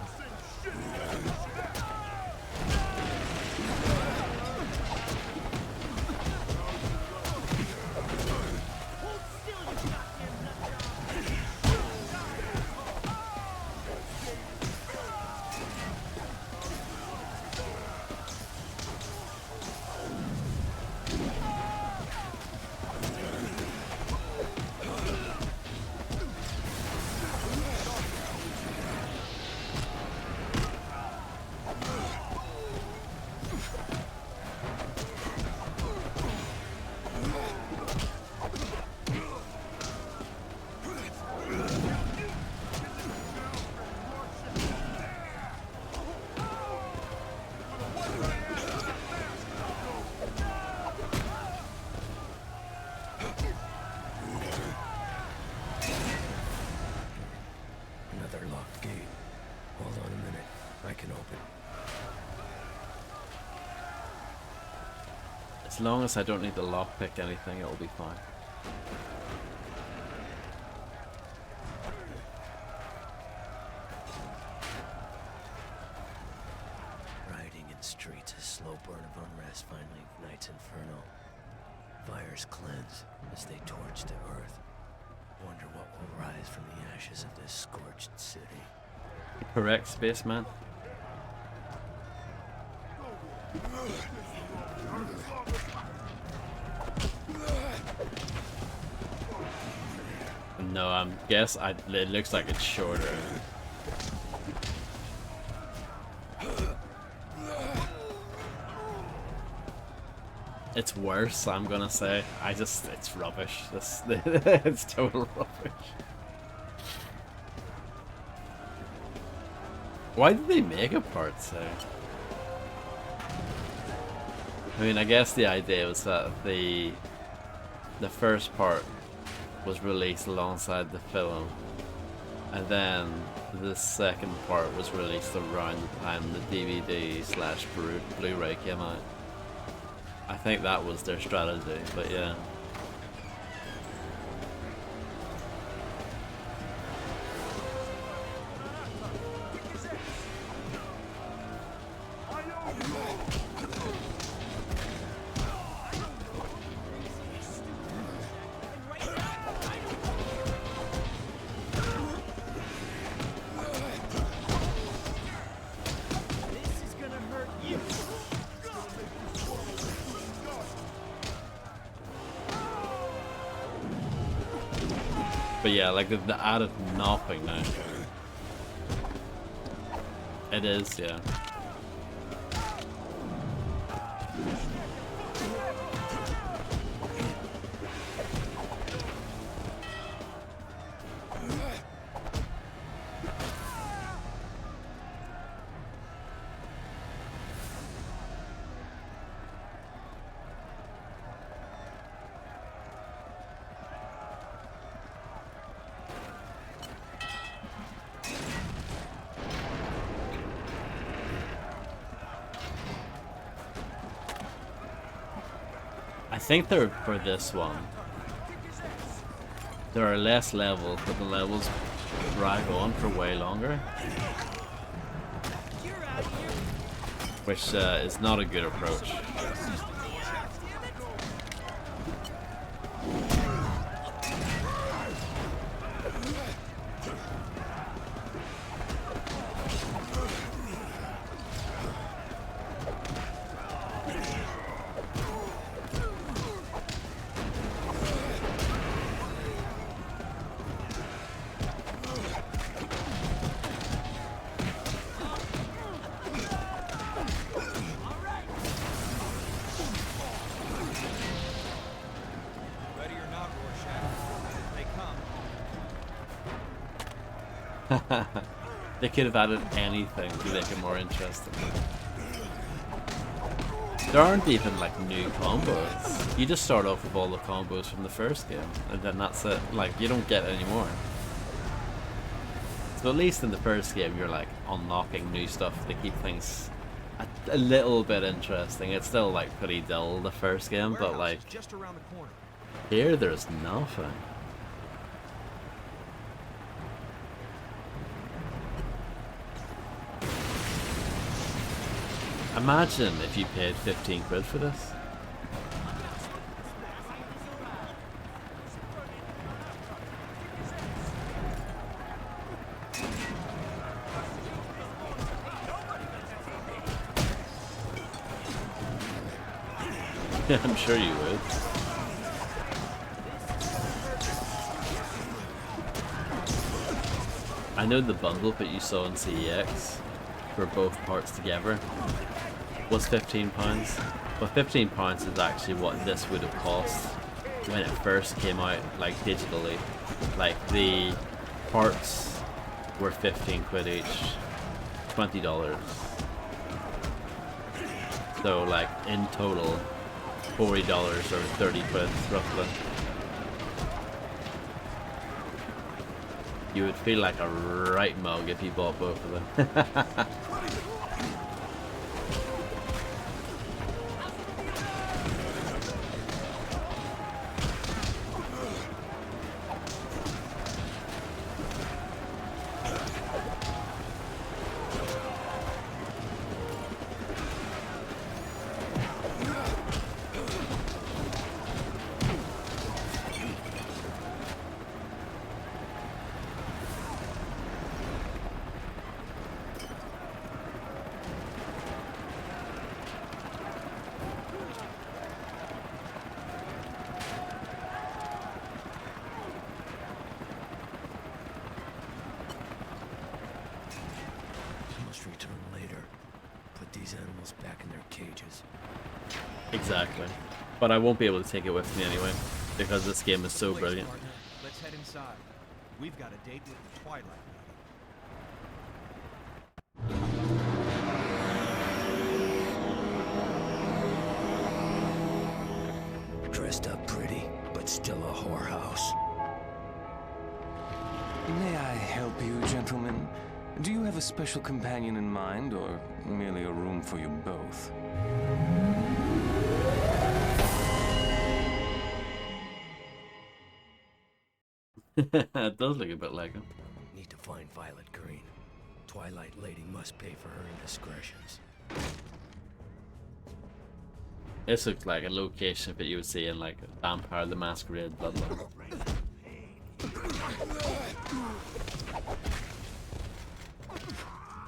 Speaker 1: As long as I don't need to lockpick anything, it'll be fine.
Speaker 2: Riding in streets, a slow burn of unrest finally ignites Inferno. Fires cleanse as they torch the earth. Wonder what will rise from the ashes of this scorched city.
Speaker 1: Correct, spaceman. No, it looks like it's shorter. It's worse, I'm gonna say. It's rubbish. It's total rubbish. Why did they make a part two? I mean, I guess the idea was that the first part was released alongside the film, and then the second part was released around the time the DVD/Blu-ray came out. I think that was their strategy, but yeah. But yeah, like the added nothing now. It is, yeah. I think for this one, there are less levels, but the levels drag on for way longer, which is not a good approach. They could have added anything to make it more interesting. There aren't even like new combos. You just start off with all the combos from the first game, and then that's it. Like, you don't get any more. So at least in the first game, you're like unlocking new stuff to keep things a little bit interesting. It's still like pretty dull, the first game, but like
Speaker 3: just around the corner.
Speaker 1: Here there's nothing. Imagine if you paid 15 quid for this. Yeah, I'm sure you would. I know the bundle that you saw in CEX for both parts together was £15, but £15 is actually what this would have cost when it first came out, like digitally. Like the parts were 15 quid each, $20. So like in total, $40 or 30 quid roughly. You would feel like a right mug if you bought both of them.
Speaker 2: back in their cages.
Speaker 1: Exactly. But I won't be able to take it with me anyway, because this game is so
Speaker 3: Please,
Speaker 1: brilliant.
Speaker 3: partner, let's head inside. We've got a date with the Twilight Lady.
Speaker 2: Dressed up pretty, but still a whorehouse.
Speaker 10: May I help you, gentlemen? Do you have a special companion in mind, or merely a room for you both?
Speaker 1: It does look a bit like him.
Speaker 2: Need to find Violet Green. Twilight Lady must pay for her indiscretions.
Speaker 1: This looks like a location that you would see in like Vampire the Masquerade Bloodline.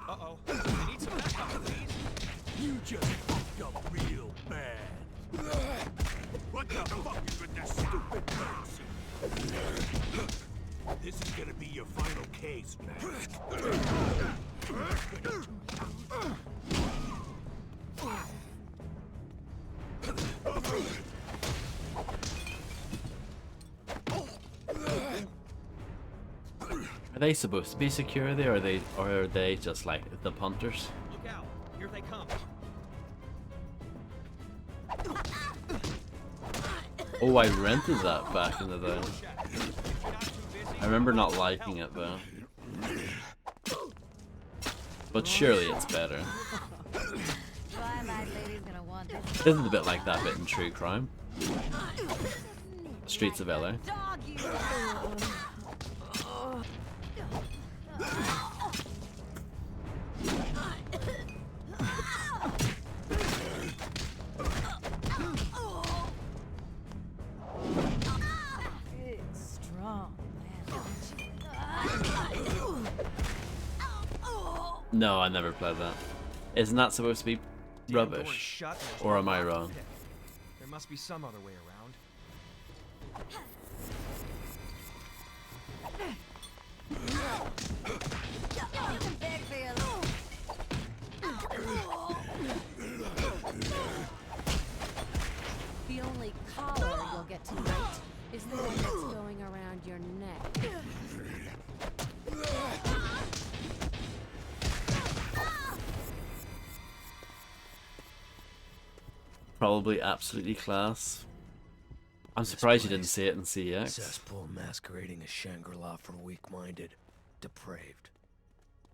Speaker 3: Uh-oh. I need some backup, please.
Speaker 6: You just fucked up real bad. What the fuck is with that stupid currency? This is gonna be your final case, man.
Speaker 1: Are they supposed to be security, or are they just like the punters?
Speaker 3: Look out. Here they come.
Speaker 1: Oh, I rented that back in the day. I remember not liking it though. But surely it's better.
Speaker 5: Twilight Lady's gonna want this.
Speaker 1: Isn't it a bit like that bit in True Crime? Streets of LA.
Speaker 5: Dog you. It's strong,
Speaker 1: No, I never played that. Isn't that supposed to be
Speaker 3: Damn door is
Speaker 1: rubbish?
Speaker 3: shut and there's
Speaker 1: Or
Speaker 3: no
Speaker 1: am I
Speaker 3: lock to
Speaker 1: wrong?
Speaker 3: pick. There must be some other way around.
Speaker 5: Big feel. The only collar you'll get tonight is the one that's going around your neck.
Speaker 1: Probably absolutely class. I'm surprised you didn't see it in CX.
Speaker 2: Cesspool masquerading as Shangri-La for weak-minded, depraved.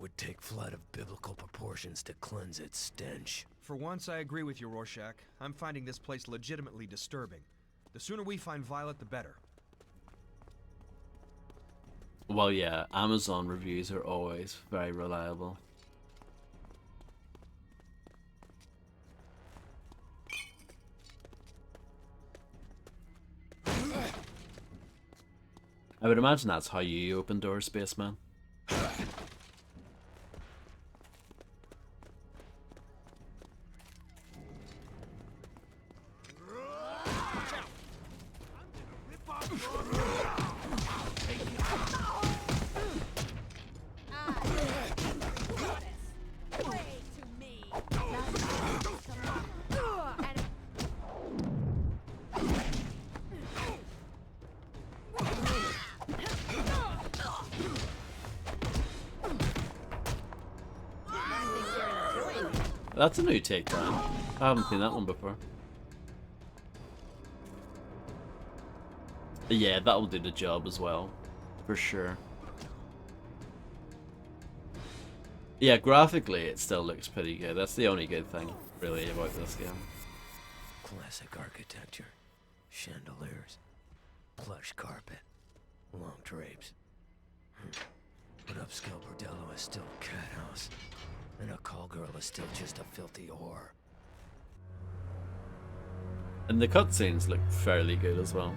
Speaker 2: Would take flood of biblical proportions to cleanse its stench.
Speaker 3: For once, I agree with you, Rorschach. I'm finding this place legitimately disturbing. The sooner we find Violet, the better.
Speaker 1: Well, yeah, Amazon reviews are always very reliable. I would imagine that's how you open doors, Spaceman. That's a new takedown. I haven't seen that one before. Yeah, that will do the job as well, for sure. Yeah, graphically it still looks pretty good. That's the only good thing, really, about this game.
Speaker 2: Classic architecture. Chandeliers. Plush carpet. Long drapes. But upscale bordello is still a cat house. And a call girl is still just a filthy whore.
Speaker 1: And the cutscenes look fairly good as well.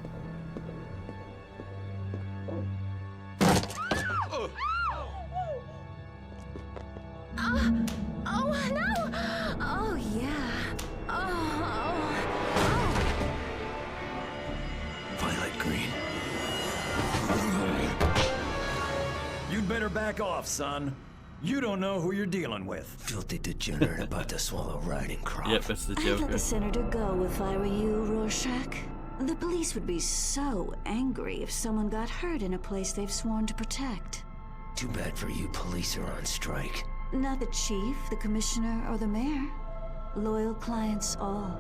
Speaker 4: Oh no! Oh yeah. Oh.
Speaker 2: Violet Green.
Speaker 11: You'd better back off, son. You don't know who you're dealing with.
Speaker 2: Filthy degenerate about to swallow riding crop.
Speaker 1: Yep, it's the
Speaker 12: I'd let
Speaker 1: Joker.
Speaker 12: the senator go if I were you, Rorschach. The police would be so angry if someone got hurt in a place they've sworn to protect.
Speaker 2: Too bad for you, police are on strike.
Speaker 12: Not the chief, the commissioner, or the mayor. Loyal clients all.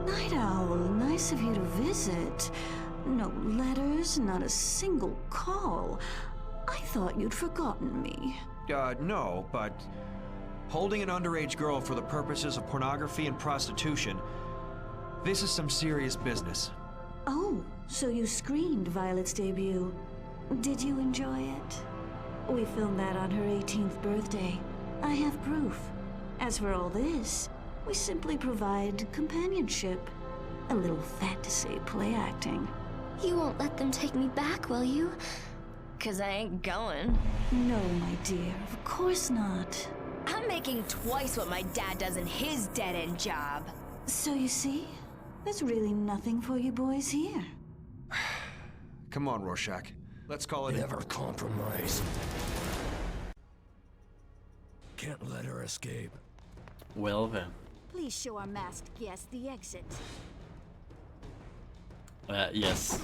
Speaker 12: Night Owl, nice of you to visit. No letters, not a single call. I thought you'd forgotten me.
Speaker 3: No, but holding an underage girl for the purposes of pornography and prostitution, this is some serious business.
Speaker 12: Oh, so you screened Violet's debut. Did you enjoy it? We filmed that on her 18th birthday. I have proof. As for all this, we simply provide companionship. A little fantasy play acting.
Speaker 4: You won't let them take me back, will you? 'Cause I ain't going.
Speaker 12: No, my dear, of course not.
Speaker 4: I'm making twice what my dad does in his dead-end job.
Speaker 12: So you see, there's really nothing for you boys here.
Speaker 3: Come on, Rorschach. Let's call it
Speaker 2: Never compromise. Can't let her escape.
Speaker 1: Well then.
Speaker 5: Please show our masked guest the exit.
Speaker 1: Yes.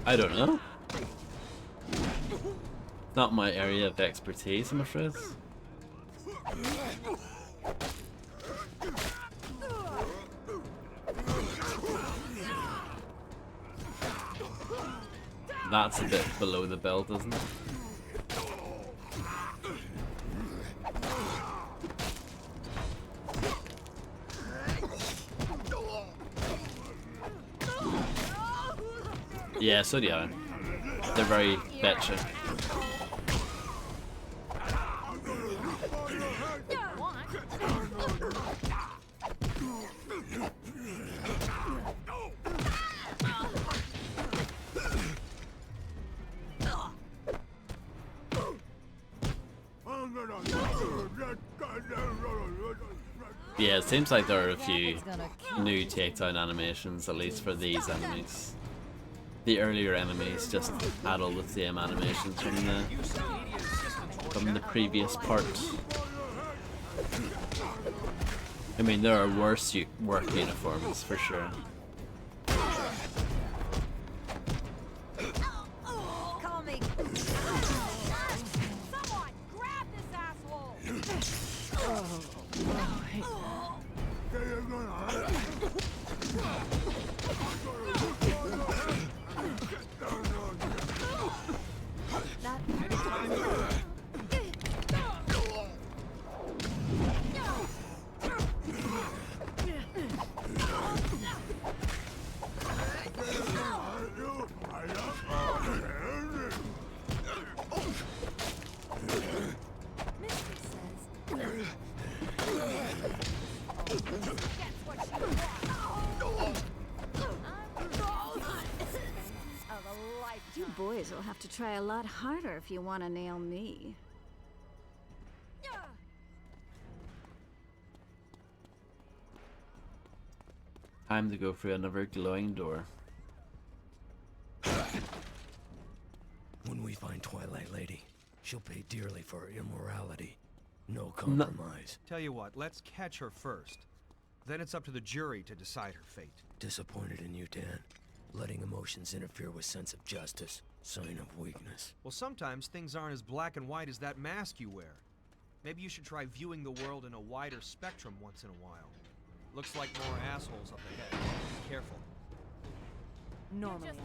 Speaker 1: I don't know. Not my area of expertise, I'm afraid. That's a bit below the belt, isn't it? Yeah, so do I. They're very bitchy. Yeah, it seems like there are a few new takedown animations, at least for these enemies. The earlier enemies just had all the same animations from the previous part. I mean, there are worse work uniforms for sure.
Speaker 5: Someone grab this asshole!
Speaker 12: You boys will have to try a lot harder if you want to nail me.
Speaker 1: Time to go through another glowing door.
Speaker 2: When we find Twilight Lady, she'll pay dearly for her immorality. No compromise.
Speaker 3: Tell you what, let's catch her first. Then it's up to the jury to decide her fate.
Speaker 2: Disappointed in you, Dan. Letting emotions interfere with sense of justice. Sign of weakness.
Speaker 3: Well, sometimes things aren't as black and white as that mask you wear. Maybe you should try viewing the world in a wider spectrum once in a while. Looks like more assholes up ahead. Be careful.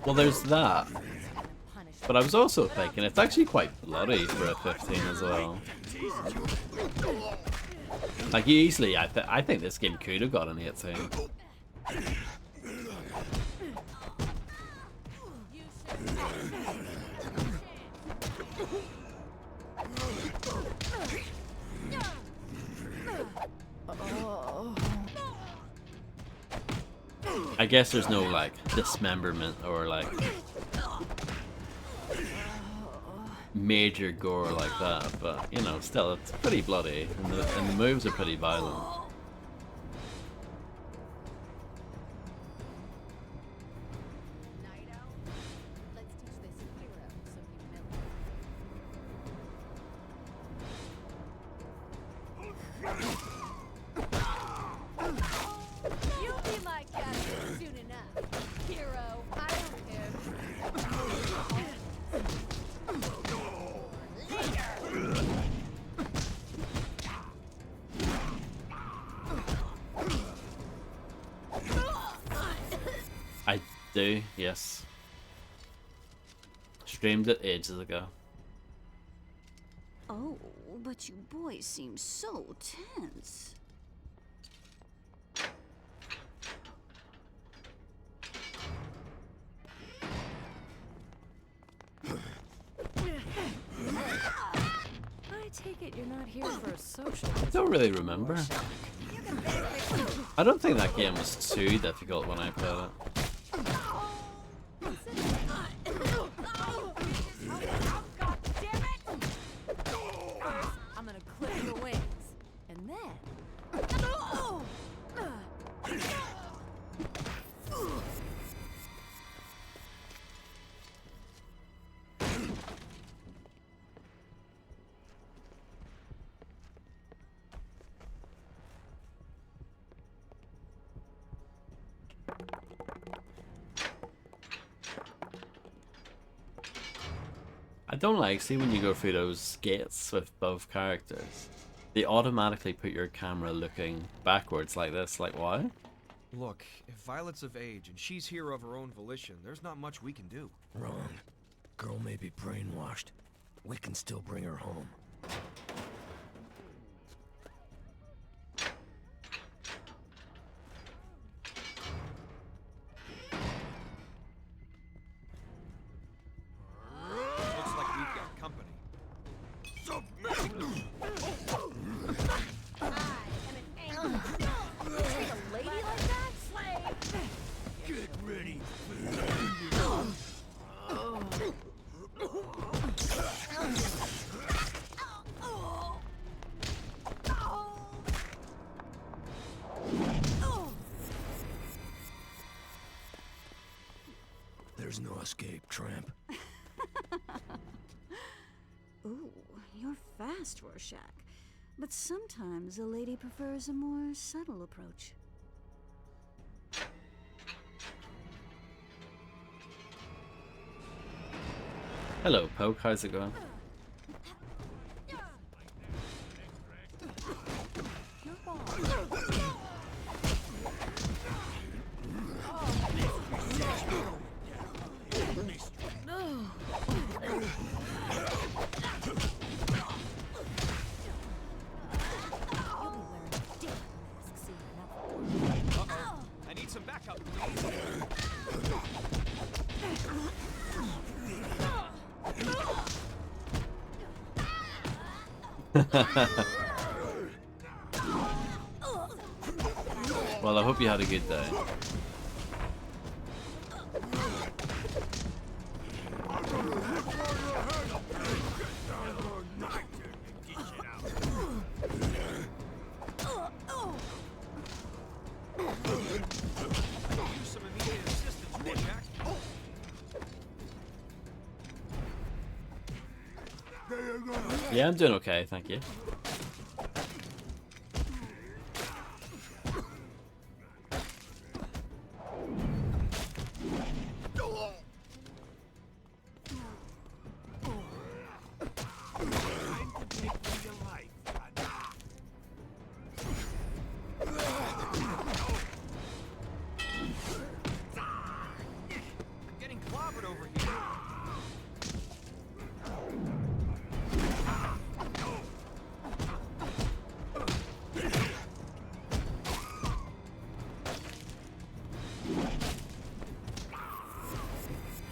Speaker 1: Well, there's that. But I was also thinking it's actually quite bloody for a 15 as well. Like, easily, I think this game could have got an 18. I guess there's no, like, dismemberment or, like... major gore like that, but you know, still it's pretty bloody, and the moves are pretty violent.
Speaker 5: You'll be my captain soon enough, hero. I don't care.
Speaker 1: I do, yes. Streamed it ages ago.
Speaker 12: Oh, but you boys seem so tense.
Speaker 5: I take it you're not here for a social.
Speaker 1: I don't really remember. I don't think that game was too difficult when I played it.
Speaker 5: I'm gonna clip your wings, and then.
Speaker 1: I don't like, see when you go through those gates with both characters, they automatically put your camera looking backwards like this, like why?
Speaker 3: Look, if Violet's of age and she's here of her own volition, there's not much we can do.
Speaker 2: Wrong. Girl may be brainwashed. We can still bring her home.
Speaker 3: Looks like we've got company.
Speaker 5: Treat a lady like that? Slave!
Speaker 6: Get ready.
Speaker 2: There's no escape, tramp.
Speaker 12: Ooh, you're fast, Rorschach. But sometimes a lady prefers a more subtle approach.
Speaker 1: Hello, Poke, how's it going?
Speaker 3: I need some backup.
Speaker 1: Well, I hope you had a good day.
Speaker 3: Use some immediate assistance, Rorschach.
Speaker 1: Yeah, I'm doing okay, thank you.
Speaker 3: I'm getting clobbered over here.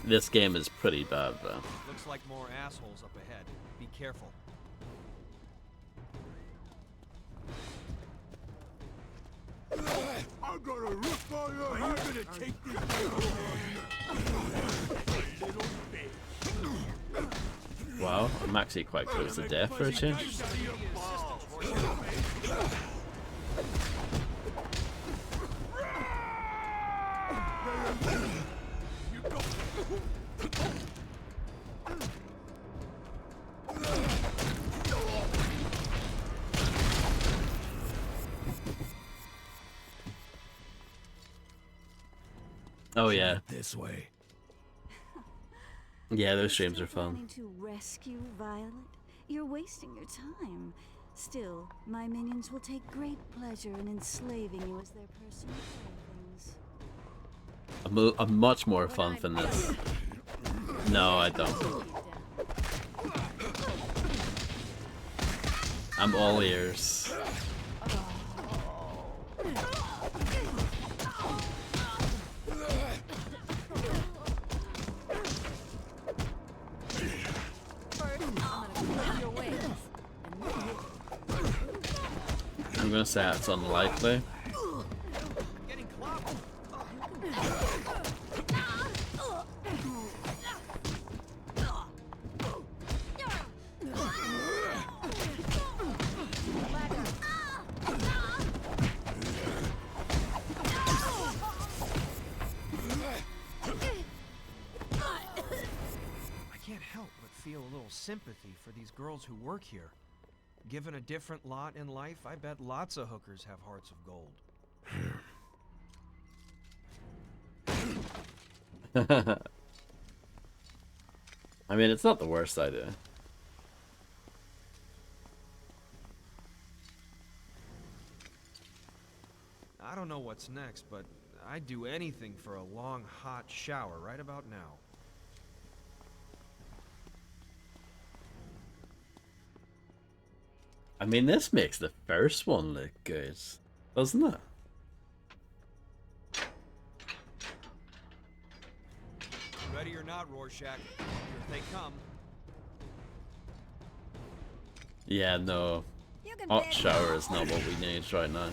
Speaker 1: This game is pretty bad, though.
Speaker 3: Looks like more assholes up ahead. Be careful.
Speaker 6: I'm gonna rip all your head. I'm gonna take this little bitch.
Speaker 1: Wow, I'm actually quite close to death for a change. Oh yeah.
Speaker 2: This way.
Speaker 1: Yeah, those streams are fun.
Speaker 12: Planning to rescue Violet? You're wasting your time. Still, my minions will take great pleasure in enslaving you as their personal playthings.
Speaker 1: I'm much more fun than this. No, I don't. I'm all ears. I'm gonna say it's unlikely.
Speaker 3: Sympathy for these girls who work here. Given a different lot in life, I bet lots of hookers have hearts of gold.
Speaker 1: I mean, it's not the worst idea.
Speaker 3: I don't know what's next, but I'd do anything for a long, hot shower right about now.
Speaker 1: I mean, this makes the first one look good, doesn't it?
Speaker 3: Ready or not, Rorschach, here they come.
Speaker 1: Yeah, no. Hot shower is not what we need right now.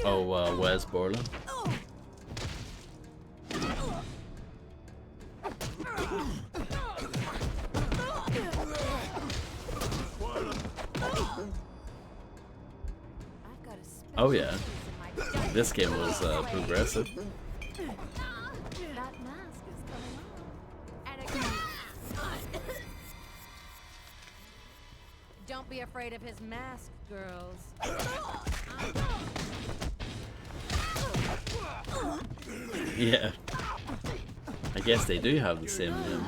Speaker 1: Oh, where's Borland? Oh yeah, this game was progressive.
Speaker 5: That mask is coming on. And again. Don't be afraid of his mask, girls.
Speaker 1: Yeah, I guess they do have the same name.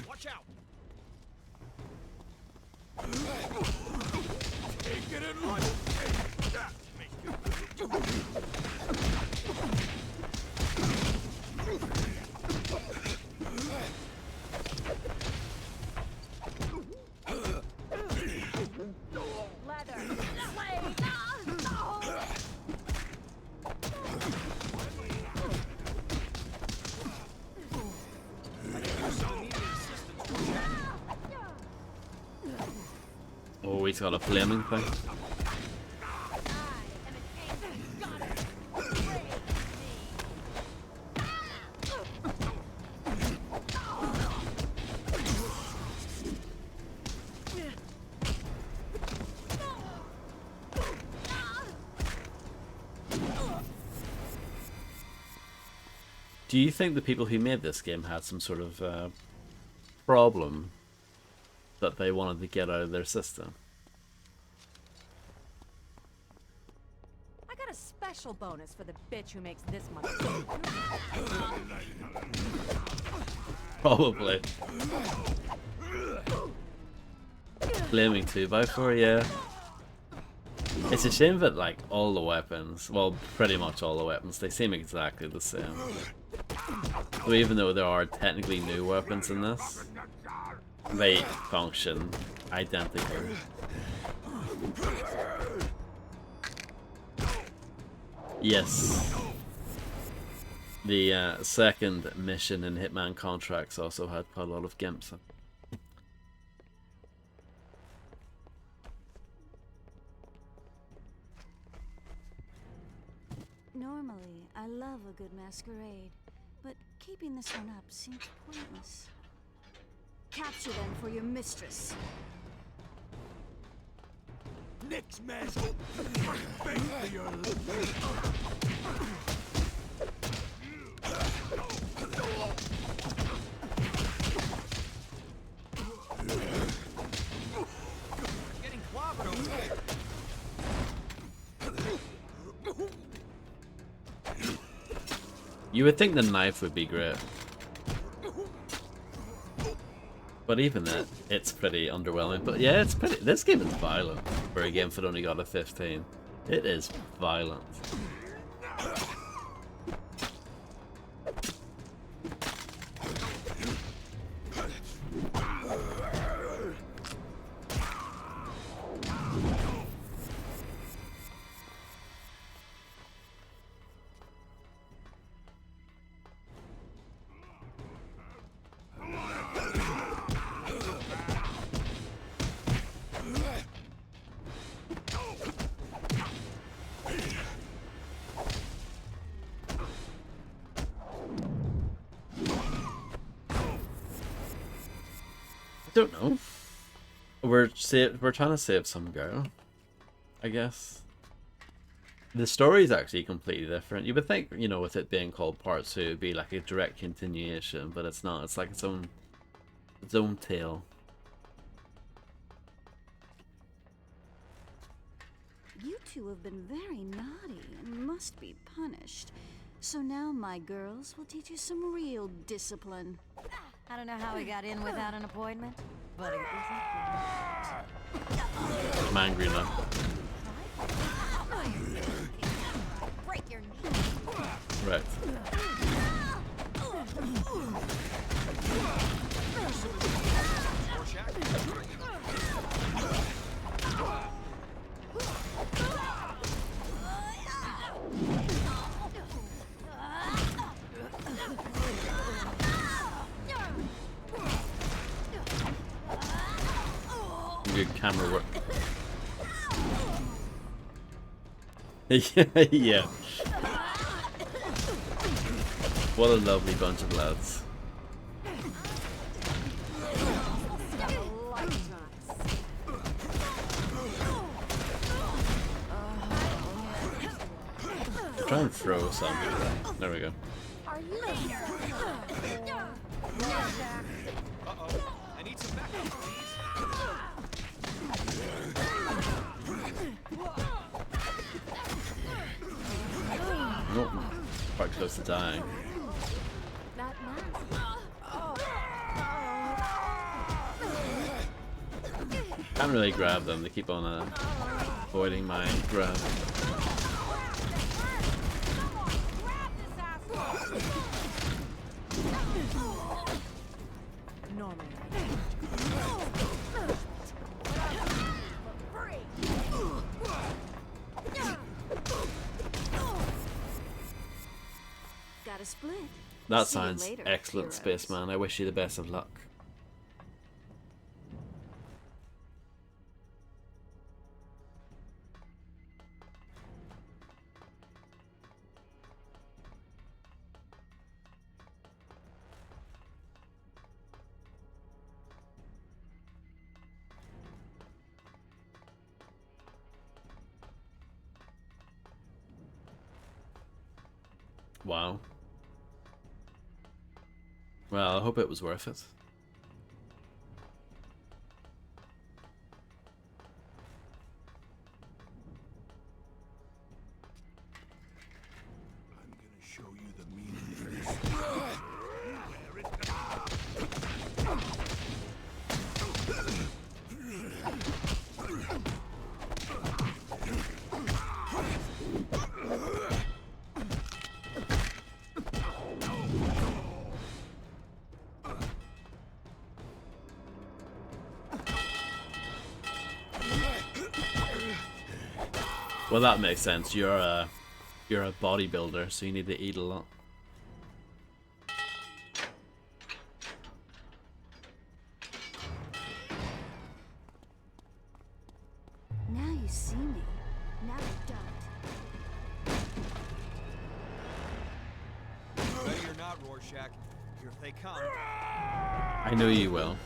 Speaker 3: Watch out!
Speaker 6: Take it and run!
Speaker 1: Oh, he's got a flaming thing. Do you think the people who made this game had some sort of problem that they wanted to get out of their system?
Speaker 5: I got a special bonus for the bitch who makes this money.
Speaker 1: Probably. Flaming 2x4, yeah. It's a shame that like all the weapons, well pretty much all the weapons, they seem exactly the same. So even though there are technically new weapons in this, they function identically. Yes. The second mission in Hitman Contracts also had quite a lot of gimps.
Speaker 12: Normally, I love a good masquerade, but keeping this one up seems pointless. Capture them for your mistress.
Speaker 6: Next mask. Face the earth.
Speaker 3: Getting clobbered over there.
Speaker 1: You would think the knife would be great. But even that, it's pretty underwhelming. But yeah, it's pretty. This game is violent for a game that only got a 15. It is violent. Don't know. We're trying to save some girl, I guess. The story is actually completely different. You would think, you know, with it being called Part 2, it'd be like a direct continuation, but it's not. It's like its own tale.
Speaker 12: You two have been very naughty and must be punished. So now my girls will teach you some real discipline.
Speaker 13: I don't know how we got in without an appointment, but it
Speaker 1: I'm angry now.
Speaker 13: break your knee.
Speaker 1: Right. Good camera work. Yeah. What a lovely bunch of lads. Try and throw some. There we go.
Speaker 3: Uh-oh. I need some backup, please.
Speaker 1: Oh, quite close to dying. Can't really grab them, they keep on avoiding my grab.
Speaker 12: Got a split.
Speaker 1: That
Speaker 12: See you
Speaker 1: sounds
Speaker 12: later,
Speaker 1: excellent,
Speaker 12: heroes.
Speaker 1: Spaceman. I wish you the best of luck. Wow. Well, I hope it was worth it.
Speaker 6: I'm gonna show you the meaning of this. Wear it.
Speaker 1: Well, that makes sense. You're a bodybuilder, so you need to eat a lot.
Speaker 5: Now you see me. Now you don't.
Speaker 3: Ready or not, Rorschach, here they come.
Speaker 1: I know you will.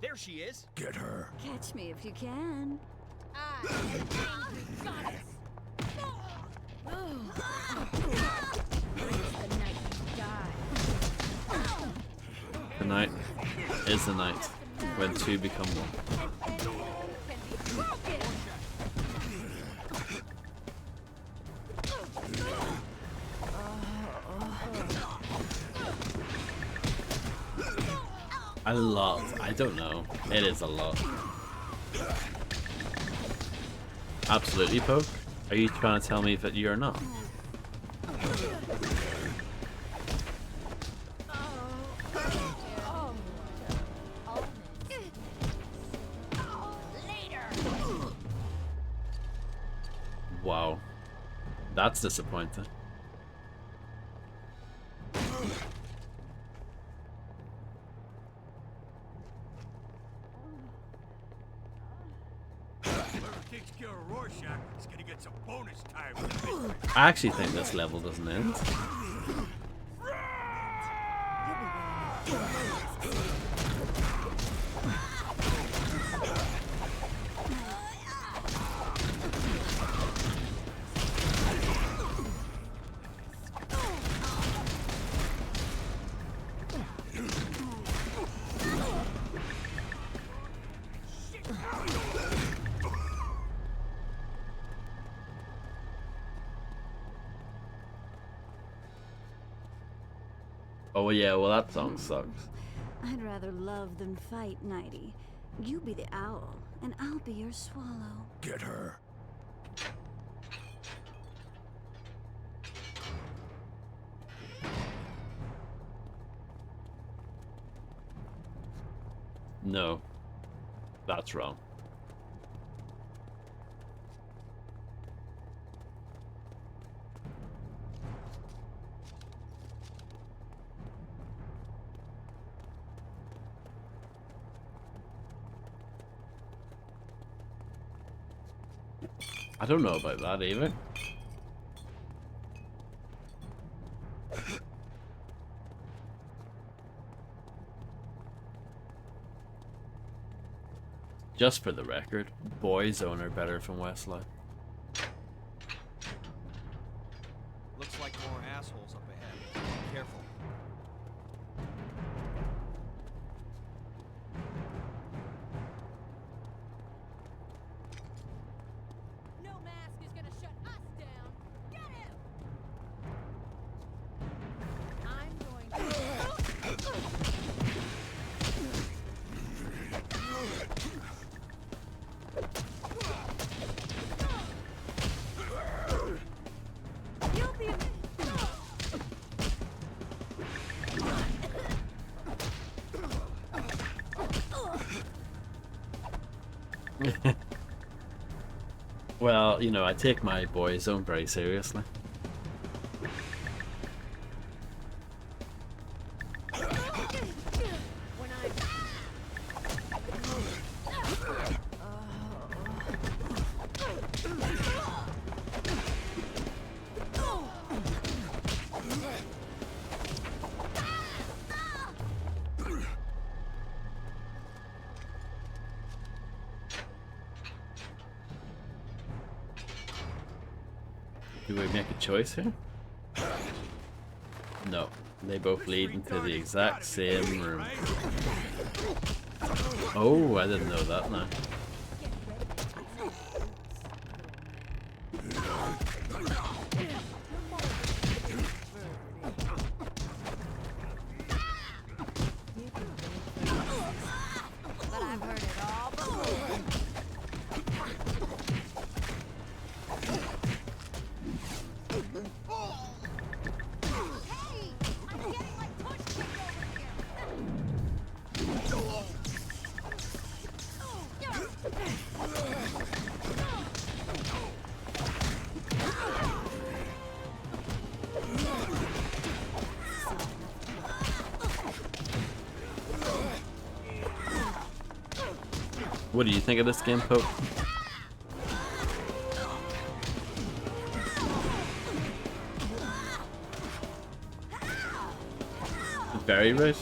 Speaker 3: There she is.
Speaker 7: Get her.
Speaker 12: Catch me if you can.
Speaker 5: I am an angry goddess. It's the night you die.
Speaker 1: Tonight is the night when two become one.
Speaker 5: And can be broken.
Speaker 1: A lot. I don't know. It is a lot. Absolutely, Poke. Are you trying to tell me that you're not? Wow. That's disappointing.
Speaker 6: Takes care of Rorschach is gonna get some bonus time.
Speaker 1: I actually think this level doesn't end. Oh yeah, well that song sucks.
Speaker 12: I'd rather love than fight, Nighty. You be the owl, and I'll be your swallow.
Speaker 7: Get her.
Speaker 1: No. That's wrong. I don't know about that either. Just for the record, Boyzone are better from Westlife.
Speaker 3: Looks like more assholes up ahead. Be careful.
Speaker 5: No mask is gonna shut us down. Get him! I'm going to... You'll be a...
Speaker 1: Well, you know, I take my Boyzone very seriously.
Speaker 5: When I'm...
Speaker 1: Do we make a choice here? No. They both lead into the exact same room. Oh, I didn't know that now.
Speaker 13: But I've heard it all before.
Speaker 5: Hey! I'm getting my push kicked over here!
Speaker 1: What do you think of this game, Pope? Very right.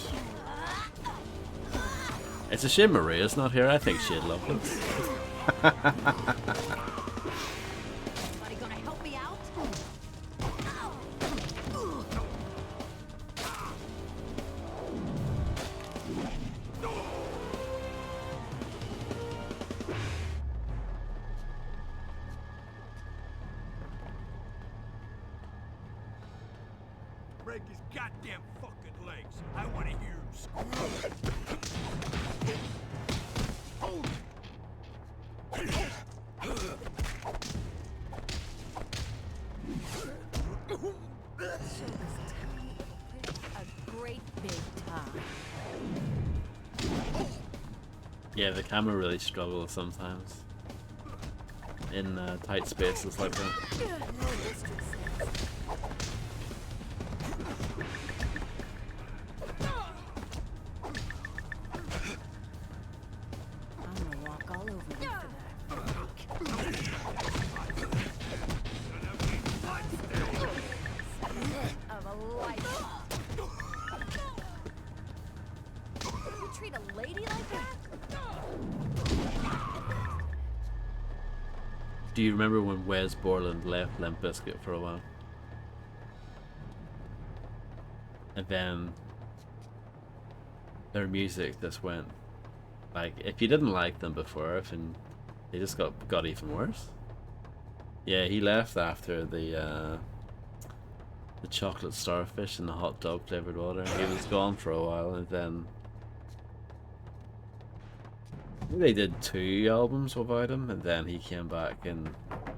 Speaker 1: It's a shame Maria's not here. I think she'd love this.
Speaker 13: Somebody gonna help me out?
Speaker 6: Break his goddamn fucking legs. I want to hear him scream.
Speaker 13: A great big time.
Speaker 1: Yeah, the camera really struggles sometimes in tight spaces like that.
Speaker 13: I'm gonna walk all over you for that.
Speaker 5: Of a life. You treat a lady like that?
Speaker 1: Do you remember when Wes Borland left Limp Bizkit for a while? And then their music just went, like, if you didn't like them before, and they just got even worse. Yeah, he left after the chocolate starfish and the hot dog flavored water. He was gone for a while, and then they did 2 albums without him, and then he came back in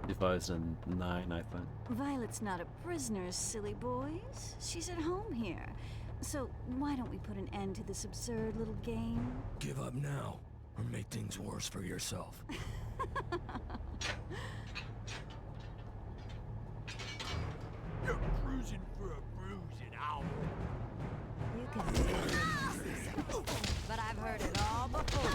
Speaker 1: 2009, I think.
Speaker 12: Violet's not a prisoner, silly boys. She's at home here. So why don't we put an end to this absurd little game?
Speaker 2: Give up now, or make things worse for yourself.
Speaker 6: You're cruising for a bruising owl.
Speaker 13: You can say it, but I've heard it all before.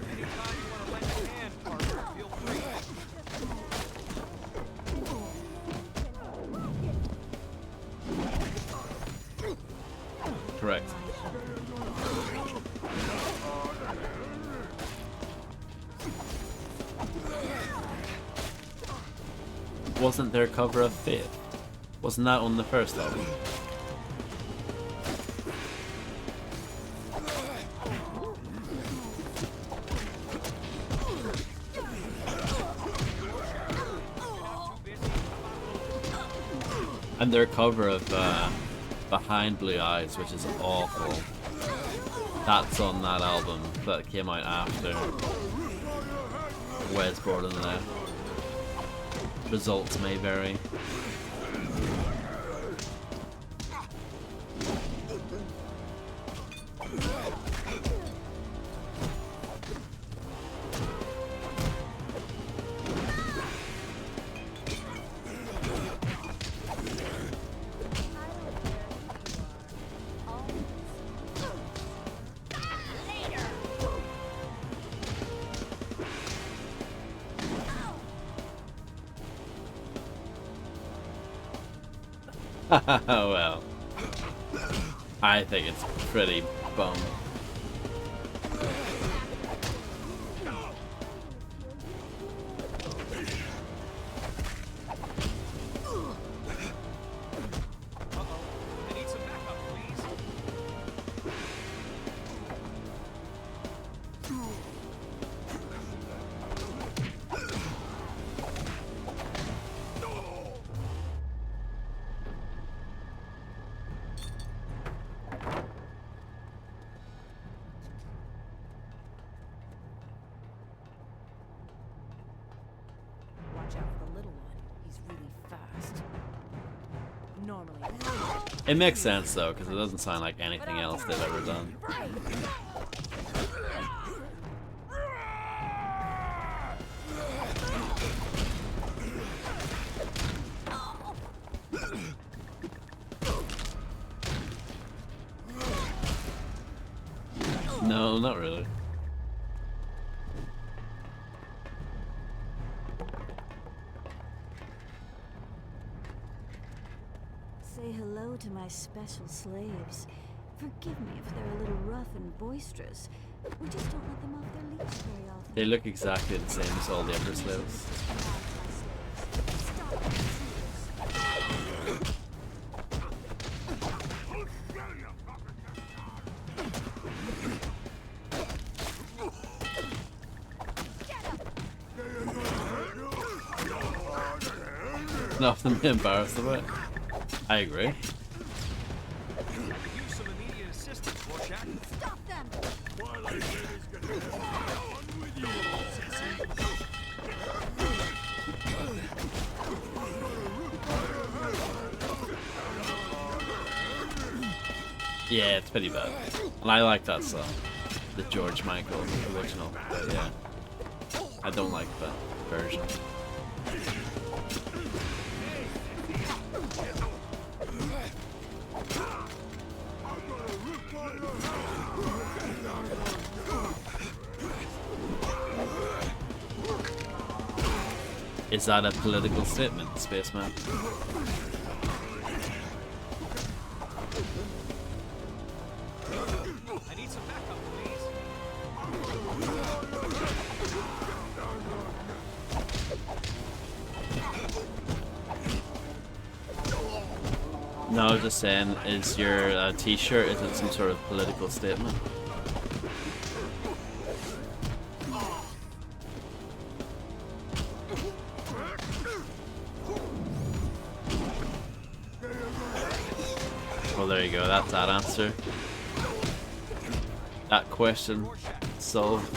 Speaker 3: Anytime you want to lend a hand, partner, feel free.
Speaker 1: Correct. Wasn't their cover of Faith? Wasn't that on the first album? And their cover of Behind Blue Eyes, which is awful. That's on that album that came out after Wes Borland left. Results may vary. Well, I think it's pretty bum.
Speaker 3: I need some backup, please.
Speaker 5: Watch out for the little one. He's really fast. Normally.
Speaker 1: It makes sense though, because it doesn't sound like anything else they've ever done. No, not really.
Speaker 12: Say hello to my special slaves. Forgive me if they're a little rough and boisterous. We just don't let them off their leash very often.
Speaker 1: They look exactly the same as all the other slaves. Nothing to be embarrassed about. I agree.
Speaker 3: Use some immediate assistance, Rorschach.
Speaker 5: Stop them!
Speaker 6: Twilight Lady's gonna have fun with you, sissy.
Speaker 1: Yeah, it's pretty bad. And I like that song. The George Michael original. But yeah. I don't like that version. Is that a political statement, Spaceman?
Speaker 3: I need some backup, please.
Speaker 1: No, I was just saying, is your t-shirt, is it some sort of political statement? Well, there you go, that's that answer. That question solved.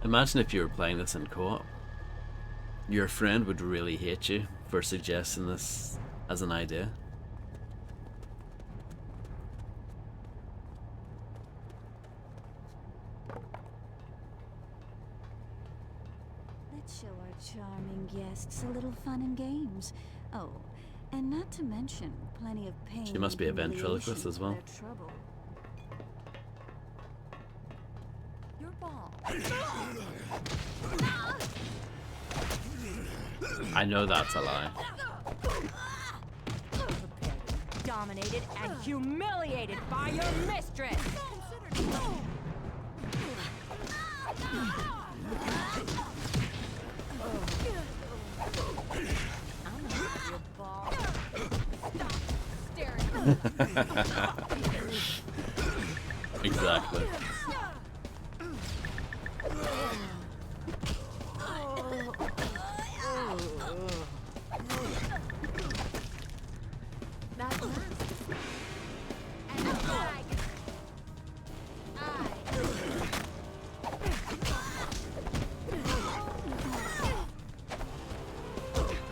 Speaker 1: Imagine if you were playing this in co-op. Your friend would really hate you for suggesting this as an idea.
Speaker 12: Let's show our charming guests a little fun and games. Oh, and not to mention plenty of pain.
Speaker 1: She must be a
Speaker 12: and
Speaker 1: ventriloquist
Speaker 12: humiliation
Speaker 1: as well.
Speaker 12: for their trouble.
Speaker 5: Your ball.
Speaker 1: I know that's a lie.
Speaker 13: Dominated and humiliated by your mistress. I'm gonna have your ball.
Speaker 5: Stop staring.
Speaker 1: Exactly.
Speaker 5: That's nice. And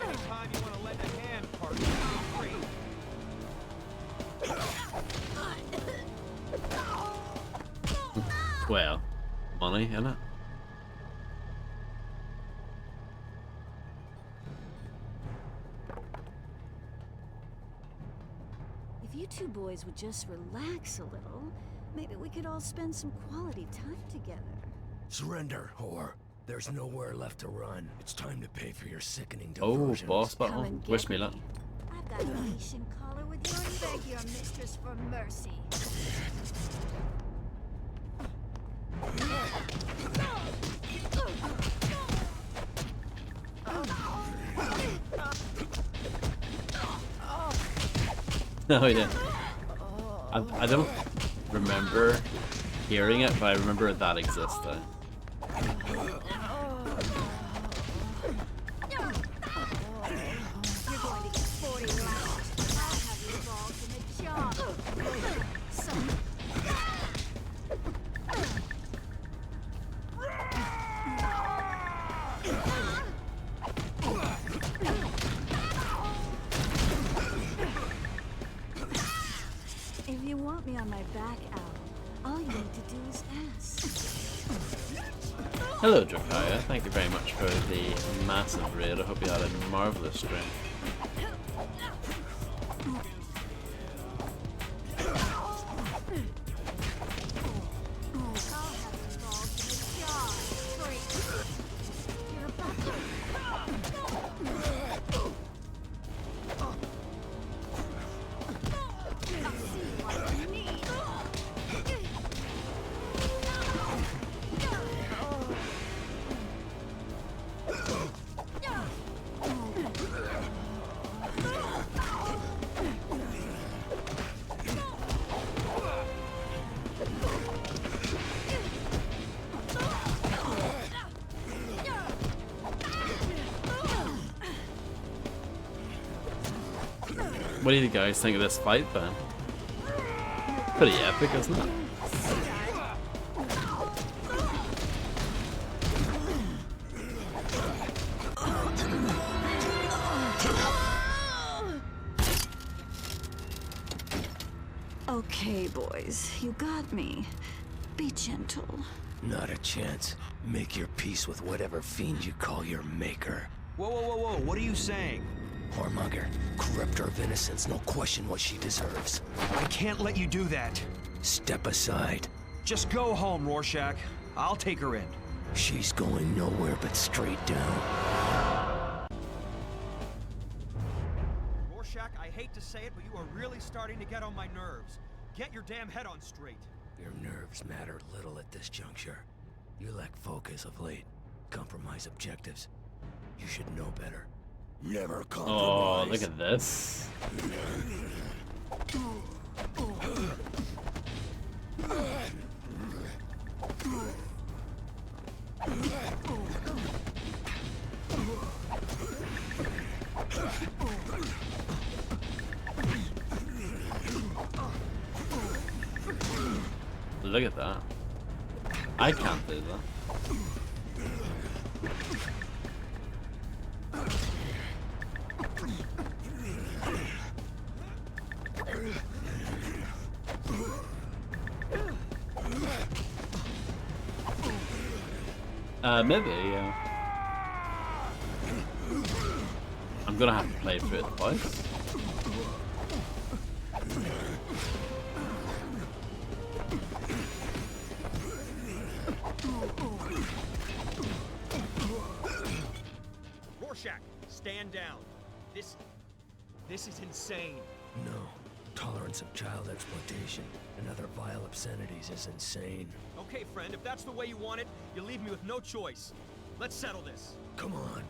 Speaker 3: Anytime you want to lend a hand, partner, feel free.
Speaker 1: Well, money, innit?
Speaker 12: If you two boys would just relax a little, maybe we could all spend some quality time together.
Speaker 2: Surrender, whore. There's nowhere left to run. It's time to pay for your sickening
Speaker 1: Oh,
Speaker 2: diversions.
Speaker 1: boss battle. Wish me luck.
Speaker 5: I've got a leash and collar with you and beg your mistress for mercy.
Speaker 1: No, he didn't. I don't remember hearing it, but I remember that existed.
Speaker 5: You're going to get 40 lashes. I'll have your balls in a jar.
Speaker 12: If you want me on my back, Owl, all you need to do is ask.
Speaker 1: Hello, Drakaya. Thank you very much for the massive raid. I hope you had a marvelous stream. What do you guys think of this fight then? Pretty epic, isn't it?
Speaker 12: Okay, boys, you got me. Be gentle.
Speaker 2: Not a chance. Make your peace with whatever fiend you call your maker.
Speaker 3: Whoa, whoa, whoa, whoa, what are you saying?
Speaker 2: Whoremonger, corrupter of innocence, no question what she deserves.
Speaker 3: I can't let you do that.
Speaker 2: Step aside.
Speaker 3: Just go home, Rorschach. I'll take her in.
Speaker 2: She's going nowhere but straight down.
Speaker 3: Rorschach, I hate to say it, but you are really starting to get on my nerves. Get your damn head on straight.
Speaker 2: Your nerves matter little at this juncture. You lack focus of late. Compromise objectives. You should know better. Never compromise.
Speaker 1: Oh, look at this. Look at that. I can't do that. Maybe, yeah. I'm gonna have to play through it twice.
Speaker 3: Rorschach, stand down. This is insane.
Speaker 2: No. Tolerance of child exploitation and other vile obscenities is insane.
Speaker 3: Okay, friend, if that's the way you want it, you leave me with no choice. Let's settle this.
Speaker 2: Come on.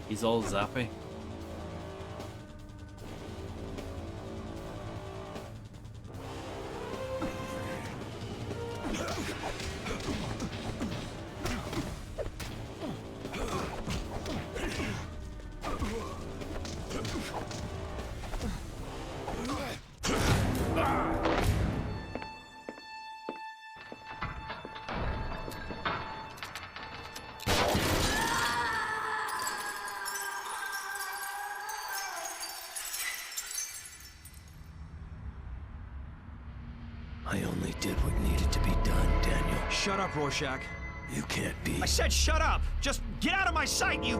Speaker 1: He's all zappy.
Speaker 3: up, Rorschach.
Speaker 2: You can't be.
Speaker 3: I said shut up! Just get out of my sight, you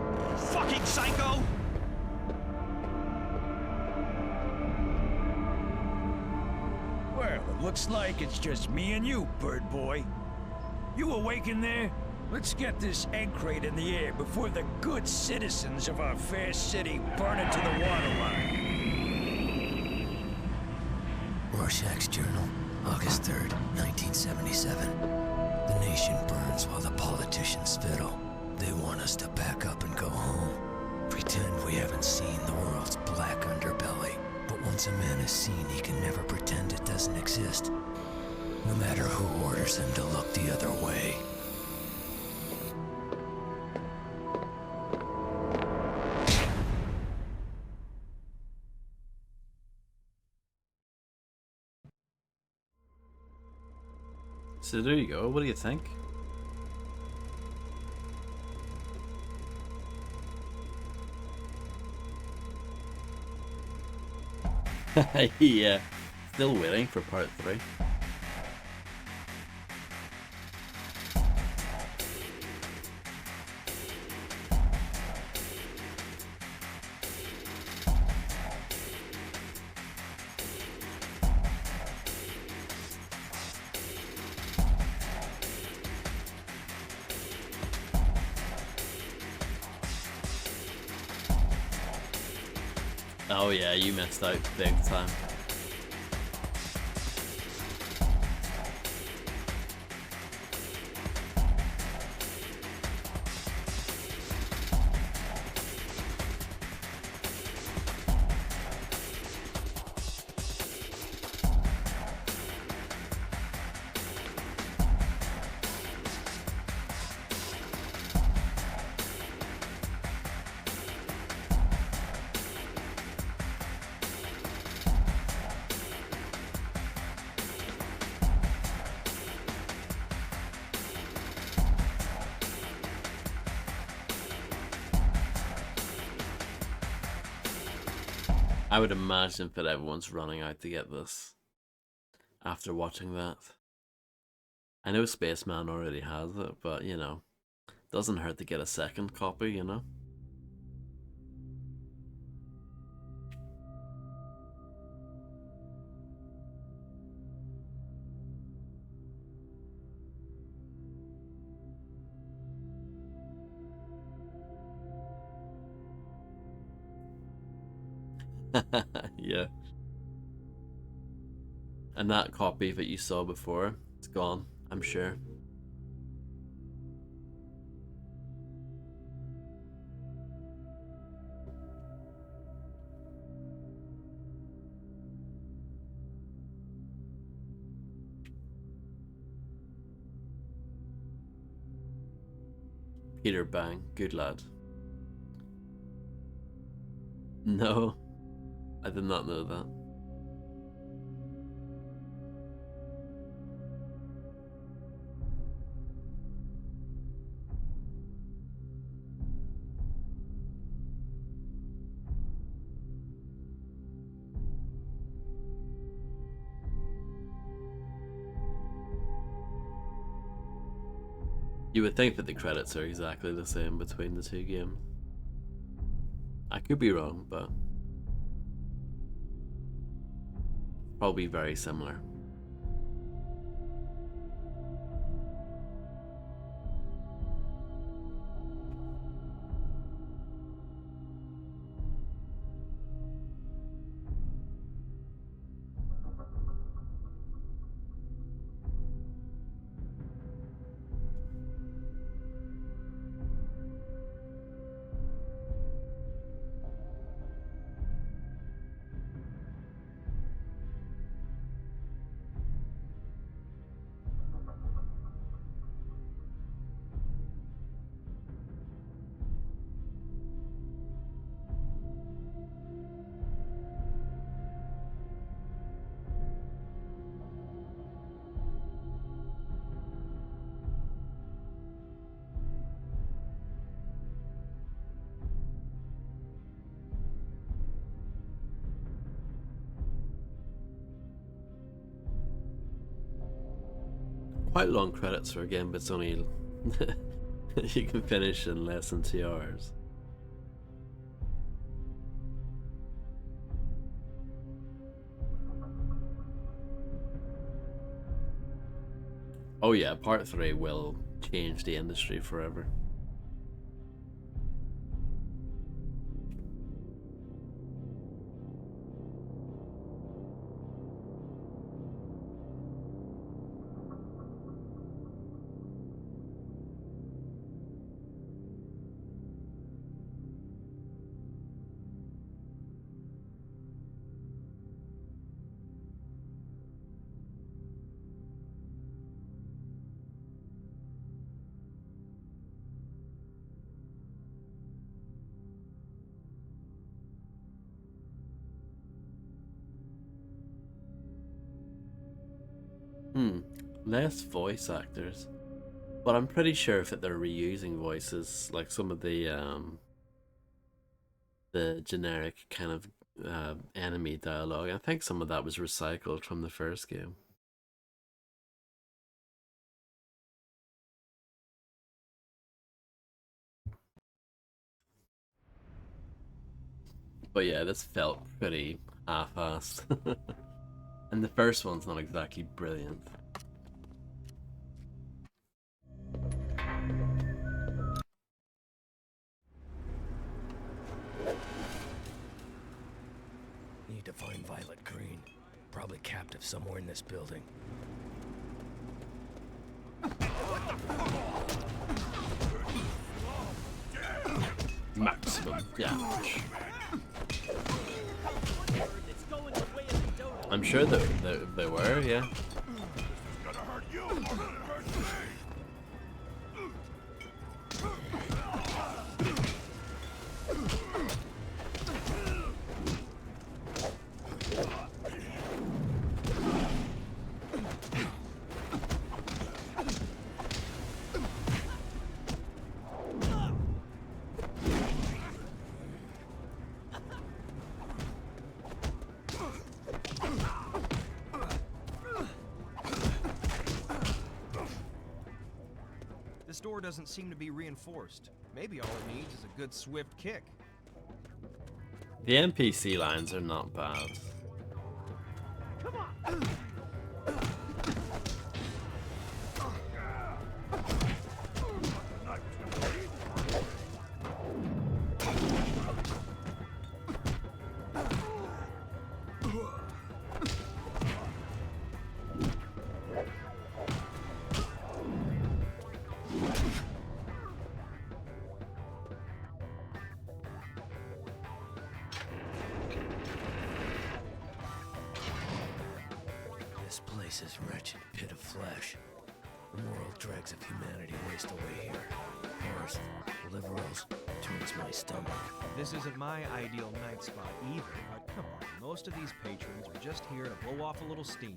Speaker 3: fucking psycho!
Speaker 11: Well, it looks like it's just me and you, bird boy. You awake in there? Let's get this egg crate in the air before the good citizens of our fair city burn it to the waterline.
Speaker 2: Rorschach's Journal, August 3rd, 1977. The nation burns while the politicians fiddle. They want us to pack up and go home. Pretend we haven't seen the world's black underbelly. But once a man is seen, he can never pretend it doesn't exist. No matter who orders him to look the other way.
Speaker 1: So there you go. What do you think? Yeah, still waiting for part 3. Oh yeah, you missed out big time. I would imagine that everyone's running out to get this after watching that. I know Spaceman already has it, but you know, doesn't hurt to get a second copy, you know? Yeah. And that copy that you saw before, it's gone, I'm sure. Peter Bang, good lad. No, I did not know that. You would think that the credits are exactly the same between the two games. I could be wrong, but probably very similar. quite long credits for a game, but it's only you can finish in less than 2 hours. Oh yeah, part 3 will change the industry forever. Less voice actors, but I'm pretty sure that they're reusing voices, like some of the generic kind of enemy dialogue. I think some of that was recycled from the first game. But yeah, this felt pretty half-assed. And the first one's not exactly brilliant.
Speaker 2: Need to find Violet Green. Probably captive somewhere in this building.
Speaker 1: Maximum damage. I'm sure that they were, yeah.
Speaker 3: This door doesn't seem to be reinforced. Maybe all it needs is a good swift kick.
Speaker 1: The NPC lines are not bad.
Speaker 6: Come on!
Speaker 2: This place is wretched pit of flesh. The moral dregs of humanity waste away here. Worse, liberals turns my stomach.
Speaker 3: This isn't my ideal night spot either, but come on, most of these patrons are just here to blow off a little steam.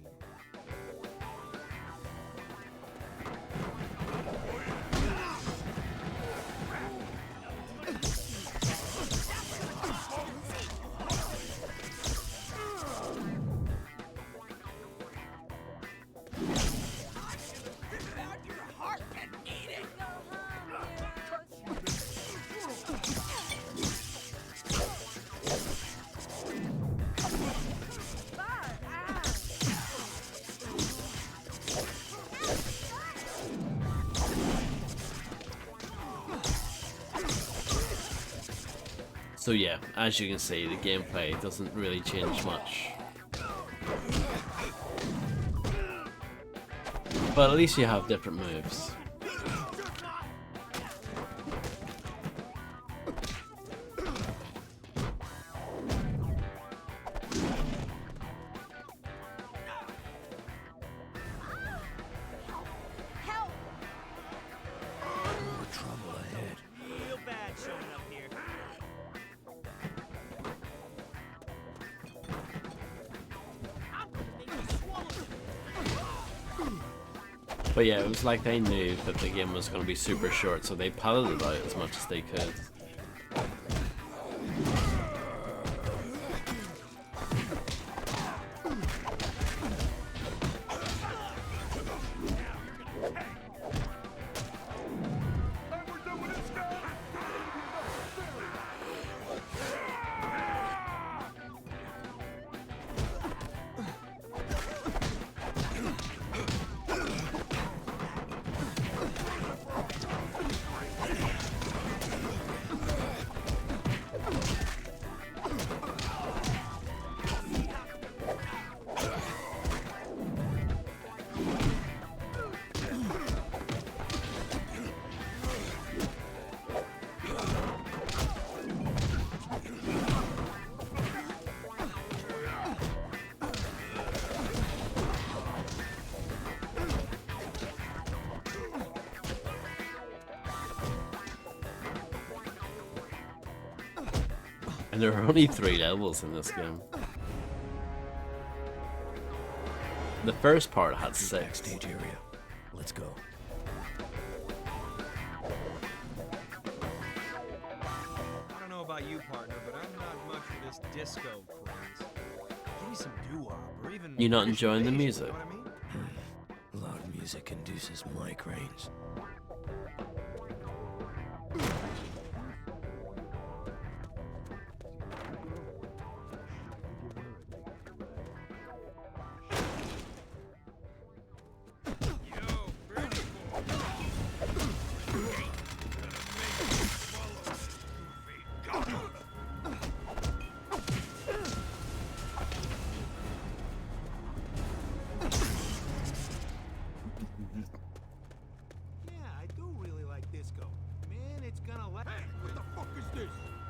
Speaker 1: So yeah, as you can see, the gameplay doesn't really change much. But at least you have different moves.
Speaker 2: More trouble ahead.
Speaker 9: Real bad showing up here.
Speaker 1: But yeah, it was like they knew that the game was going to be super short, so they padded it out as much as they could. And there are only 3 levels in this game. The first part had 6.
Speaker 2: Backstage area. Let's go.
Speaker 3: I don't know about you, partner, but I'm not much for this disco craze. Give me some doo-wop or even...
Speaker 1: You not
Speaker 3: British
Speaker 1: enjoying the
Speaker 3: invasion,
Speaker 1: music?
Speaker 3: You know what I mean?
Speaker 2: Loud music induces migraines.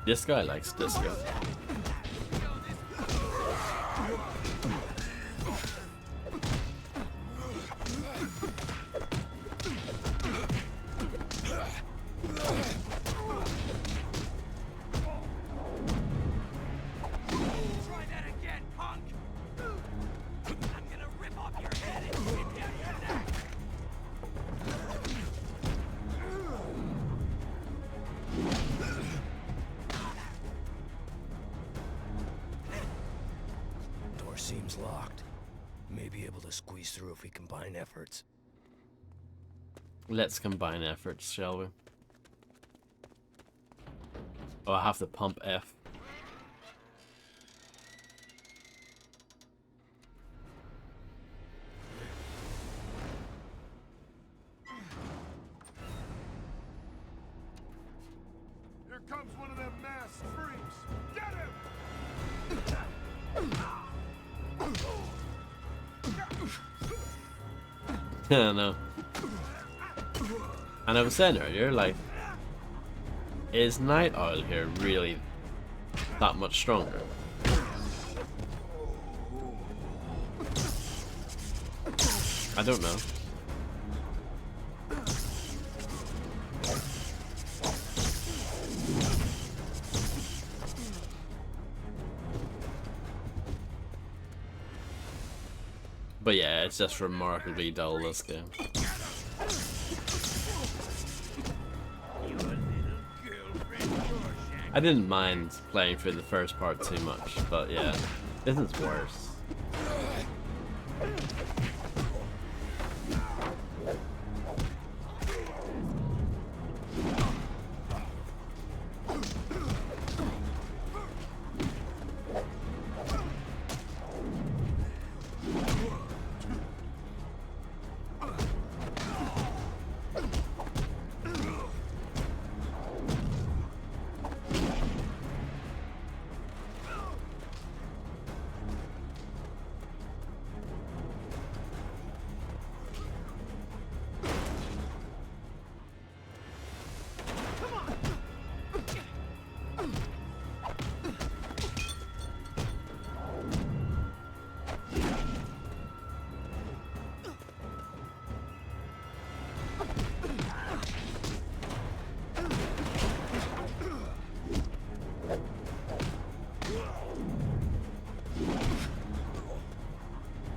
Speaker 1: This guy likes disco.
Speaker 6: Try that again, punk! I'm gonna rip off your head and rip down your neck!
Speaker 2: Door seems locked. May be able to squeeze through if we combine efforts.
Speaker 1: Let's combine efforts, shall we? Oh, I have to pump F.
Speaker 6: Here comes one of them masked freaks! Get him!
Speaker 1: Yeah, no. And I was saying earlier, like, is Night Owl here really that much stronger? I don't know. But yeah, it's just remarkably dull, this game. I didn't mind playing through the first part too much, but yeah, this is worse.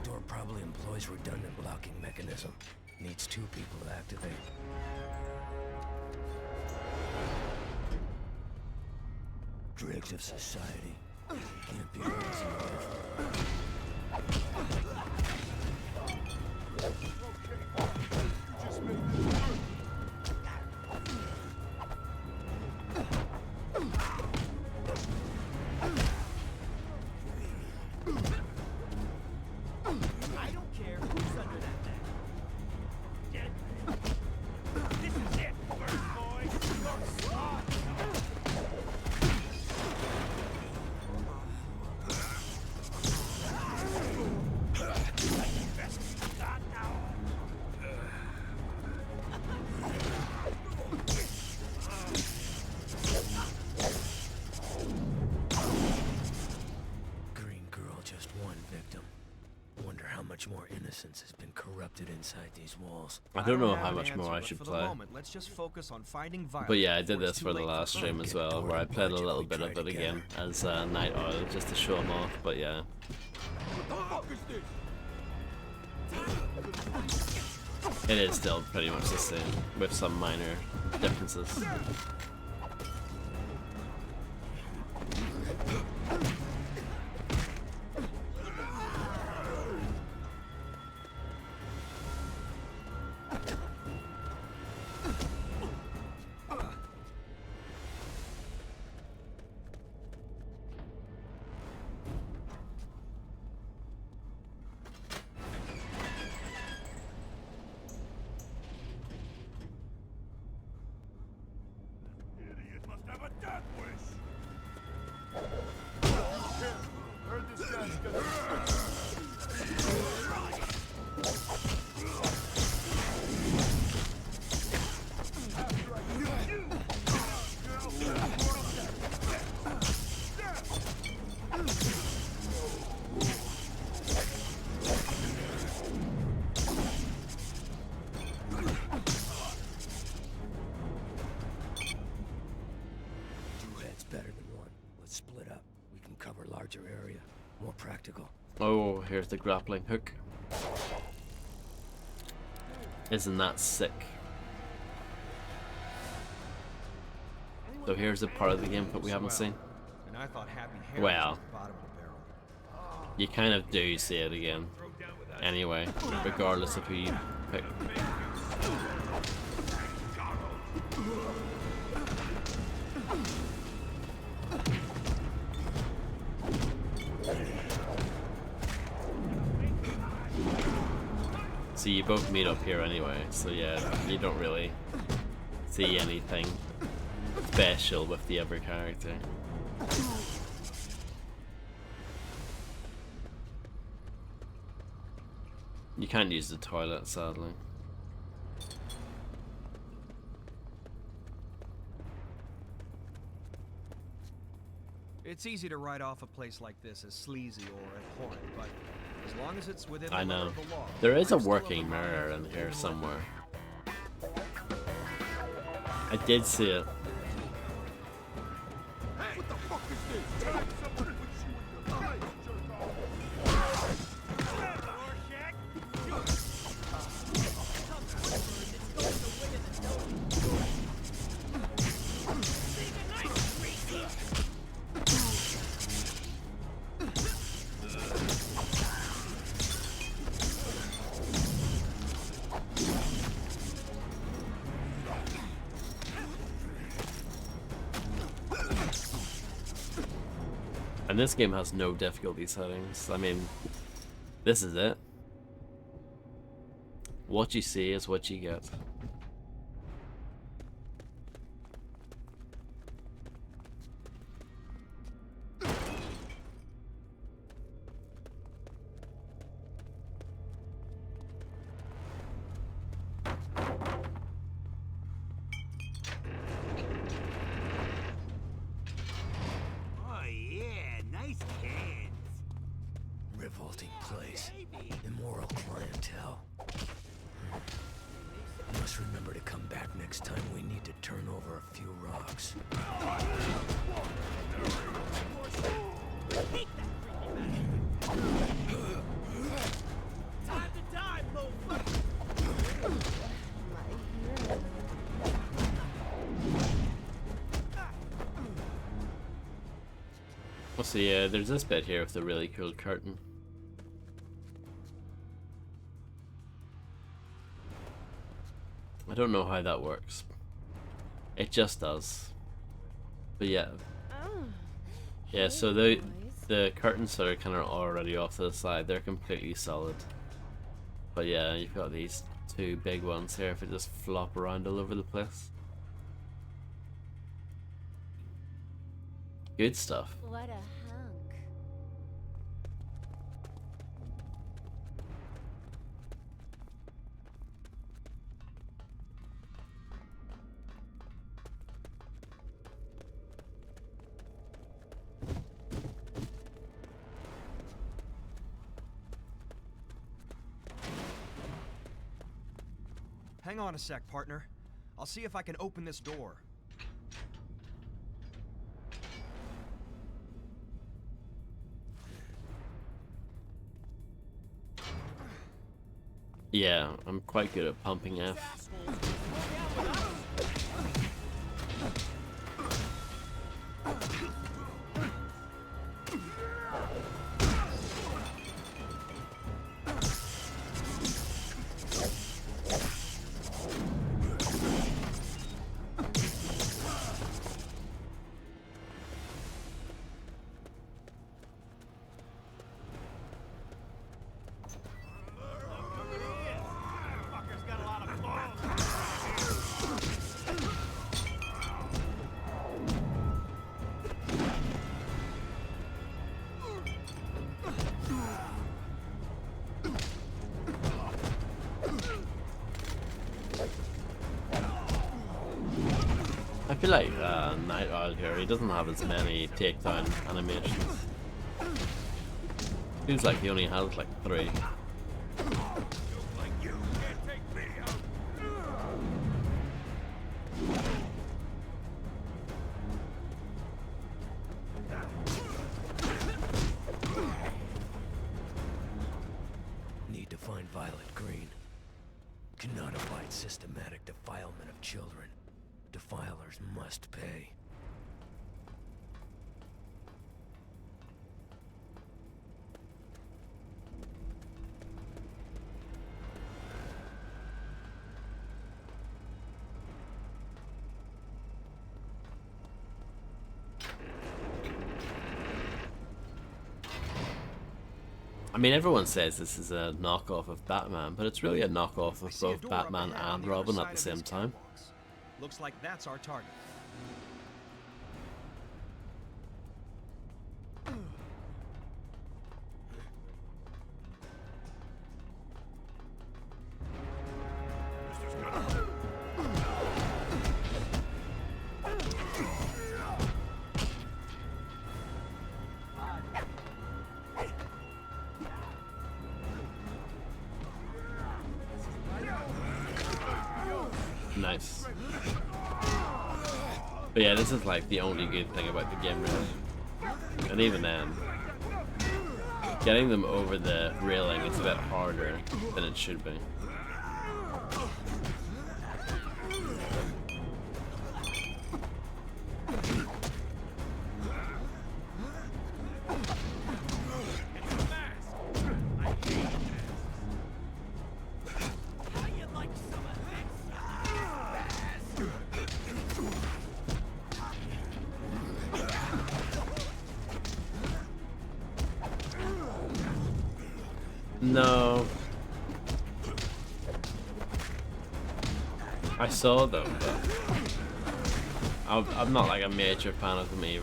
Speaker 2: Door probably employs redundant locking mechanism. Needs 2 people to activate. Dregs of society. Can't be reasoned
Speaker 6: I don't care who's under that thing. Get this is it, bird boy. You're smart. Best we got now.
Speaker 2: inside these walls.
Speaker 1: I don't know
Speaker 3: have
Speaker 1: how
Speaker 3: an
Speaker 1: much
Speaker 3: answer,
Speaker 1: more I
Speaker 3: but
Speaker 1: should
Speaker 3: for
Speaker 1: play.
Speaker 3: the moment, let's just focus on finding Violet
Speaker 1: But yeah, I did
Speaker 3: before it's
Speaker 1: this
Speaker 3: too
Speaker 1: for the
Speaker 3: late
Speaker 1: last
Speaker 3: for
Speaker 1: stream as well, where I played a little bit of it again as Night Owl, just to show them off, but yeah.
Speaker 6: What the fuck is this?
Speaker 1: It is still pretty much the same, with some minor differences.
Speaker 6: Idiot must have a death wish. Heard this guy's
Speaker 2: Two heads better than one. Let's split up. We can cover larger area. More practical.
Speaker 1: Oh, here's the grappling hook. Isn't that sick? So here's the part of the game that we haven't seen.
Speaker 3: And I thought Happy Harry
Speaker 1: Well,
Speaker 3: was at the bottom of the barrel.
Speaker 1: you kind of do see it again. Anyway, regardless of who you pick. So you both meet up here anyway, so yeah, you don't really see anything special with the other character. You can't use the toilet, sadly.
Speaker 3: It's easy to write off a place like this as sleazy or abhorrent, but as long as it's within the
Speaker 1: I
Speaker 3: letter
Speaker 1: know.
Speaker 3: of the law,
Speaker 1: There is a
Speaker 3: I'm still of
Speaker 1: working
Speaker 3: the mind
Speaker 1: mirror
Speaker 3: that
Speaker 1: in
Speaker 3: the
Speaker 1: here
Speaker 3: law-
Speaker 1: somewhere. I did see it.
Speaker 6: Hey, what the fuck is this? Someone puts you in the face, jerk off.
Speaker 1: And this game has no difficulty settings. I mean, this is it. What you see is what you get.
Speaker 11: Oh yeah, nice cans.
Speaker 2: Revolting place. Immoral clientele. Must remember to come back next time we need to turn over a few rocks.
Speaker 9: Time to die, motherfucker!
Speaker 1: Well, so yeah, there's this bit here with the really cool curtain. I don't know how that works. It just does. But yeah. Yeah, so the curtains that are kind of already off to the side, they're completely solid. But yeah, you've got these two big ones here if it just flop around all over the place. Good stuff.
Speaker 5: What a hunk.
Speaker 3: Hang on a sec, partner. I'll see if I can open this door.
Speaker 1: Yeah, I'm quite good at pumping F. I feel like Night here, he doesn't have as many takedown animations. Seems like he only has like 3.
Speaker 2: Need to find Violet Green. Cannot abide systematic defilement of children. Defilers must pay.
Speaker 1: I mean, everyone says this is a knockoff of Batman, but it's really a knockoff of both Batman and Robin at the same time.
Speaker 3: Looks like that's our target.
Speaker 1: Nice. But yeah, this is like the only good thing about the game, really. And even then, getting them over the railing is a bit harder than it should be. No. I saw them, but I'm not like a major fan of them either.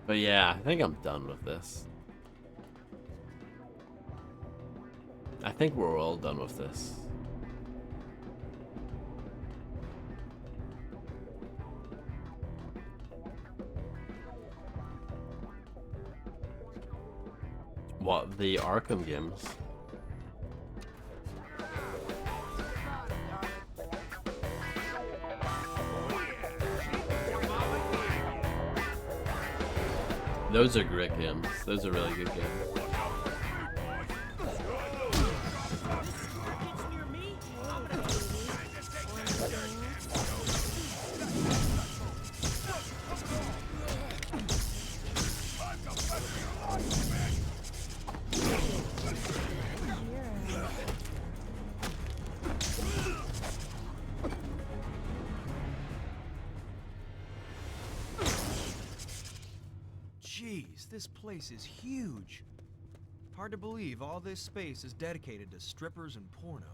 Speaker 1: But yeah, I think I'm done with this. I think we're all done with this. What, the Arkham games? Those are great games. Those are really good games.
Speaker 3: Jeez, this place is huge. Hard to believe all this space is dedicated to strippers and porno.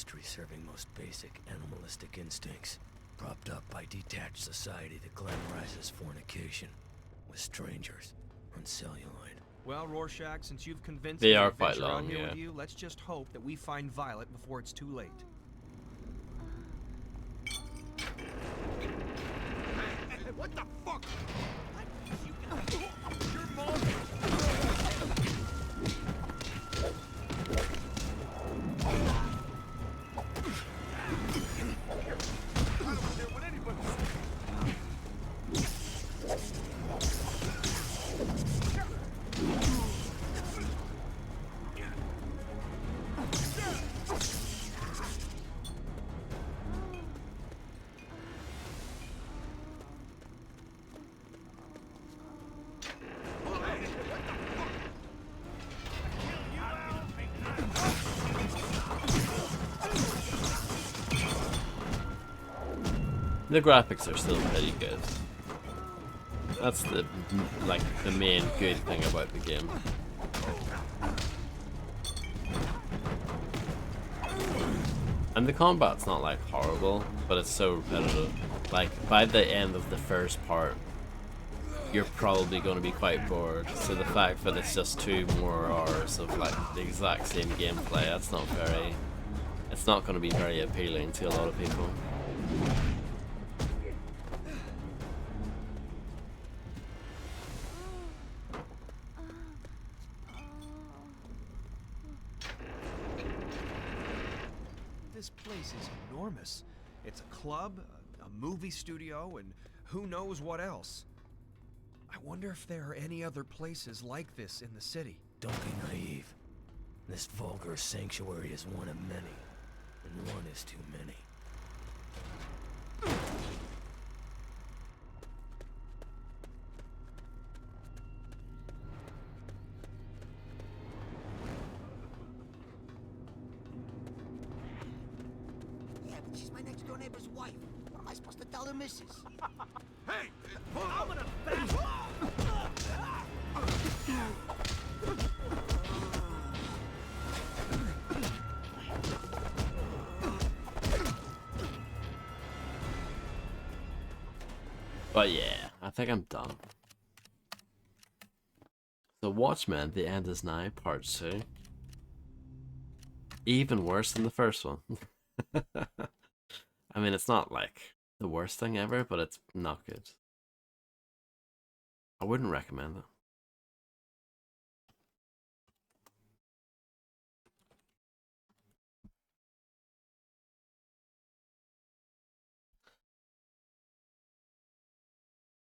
Speaker 2: industry serving most basic animalistic instincts, propped up by detached society that glamorizes fornication with strangers on celluloid.
Speaker 3: Well, Rorschach, since you've convinced
Speaker 1: They
Speaker 3: me
Speaker 1: are
Speaker 3: to
Speaker 1: quite
Speaker 3: venture out
Speaker 1: long,
Speaker 3: here
Speaker 1: yeah.
Speaker 3: with you, let's just hope that we find Violet before it's too late.
Speaker 6: Hey, what the fuck? Your mom. I don't care what anybody
Speaker 1: The graphics are still pretty good. That's the main good thing about the game. And the combat's not like horrible, but it's so repetitive. Like by the end of the first part, you're probably going to be quite bored. So the fact that it's just 2 more hours of like the exact same gameplay, it's not going to be very appealing to a lot of people.
Speaker 3: This place is enormous. It's a club, a movie studio, and who knows what else. I wonder if there are any other places like this in the city.
Speaker 2: Don't be naive. This vulgar sanctuary is one of many, and one is too many.
Speaker 8: Yeah, but she's my next door neighbor's wife. What am I supposed to tell her missus?
Speaker 6: Hey! I'm gonna bash.
Speaker 1: But yeah, I think I'm done. So Watchmen, The End Is Nigh, Part 2. Even worse than the first one. I mean, it's not like the worst thing ever, but it's not good. I wouldn't recommend it.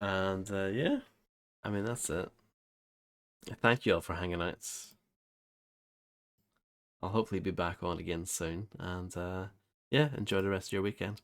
Speaker 1: And yeah, I mean, that's it. Thank you all for hanging out. I'll hopefully be back on again soon. And yeah, enjoy the rest of your weekend.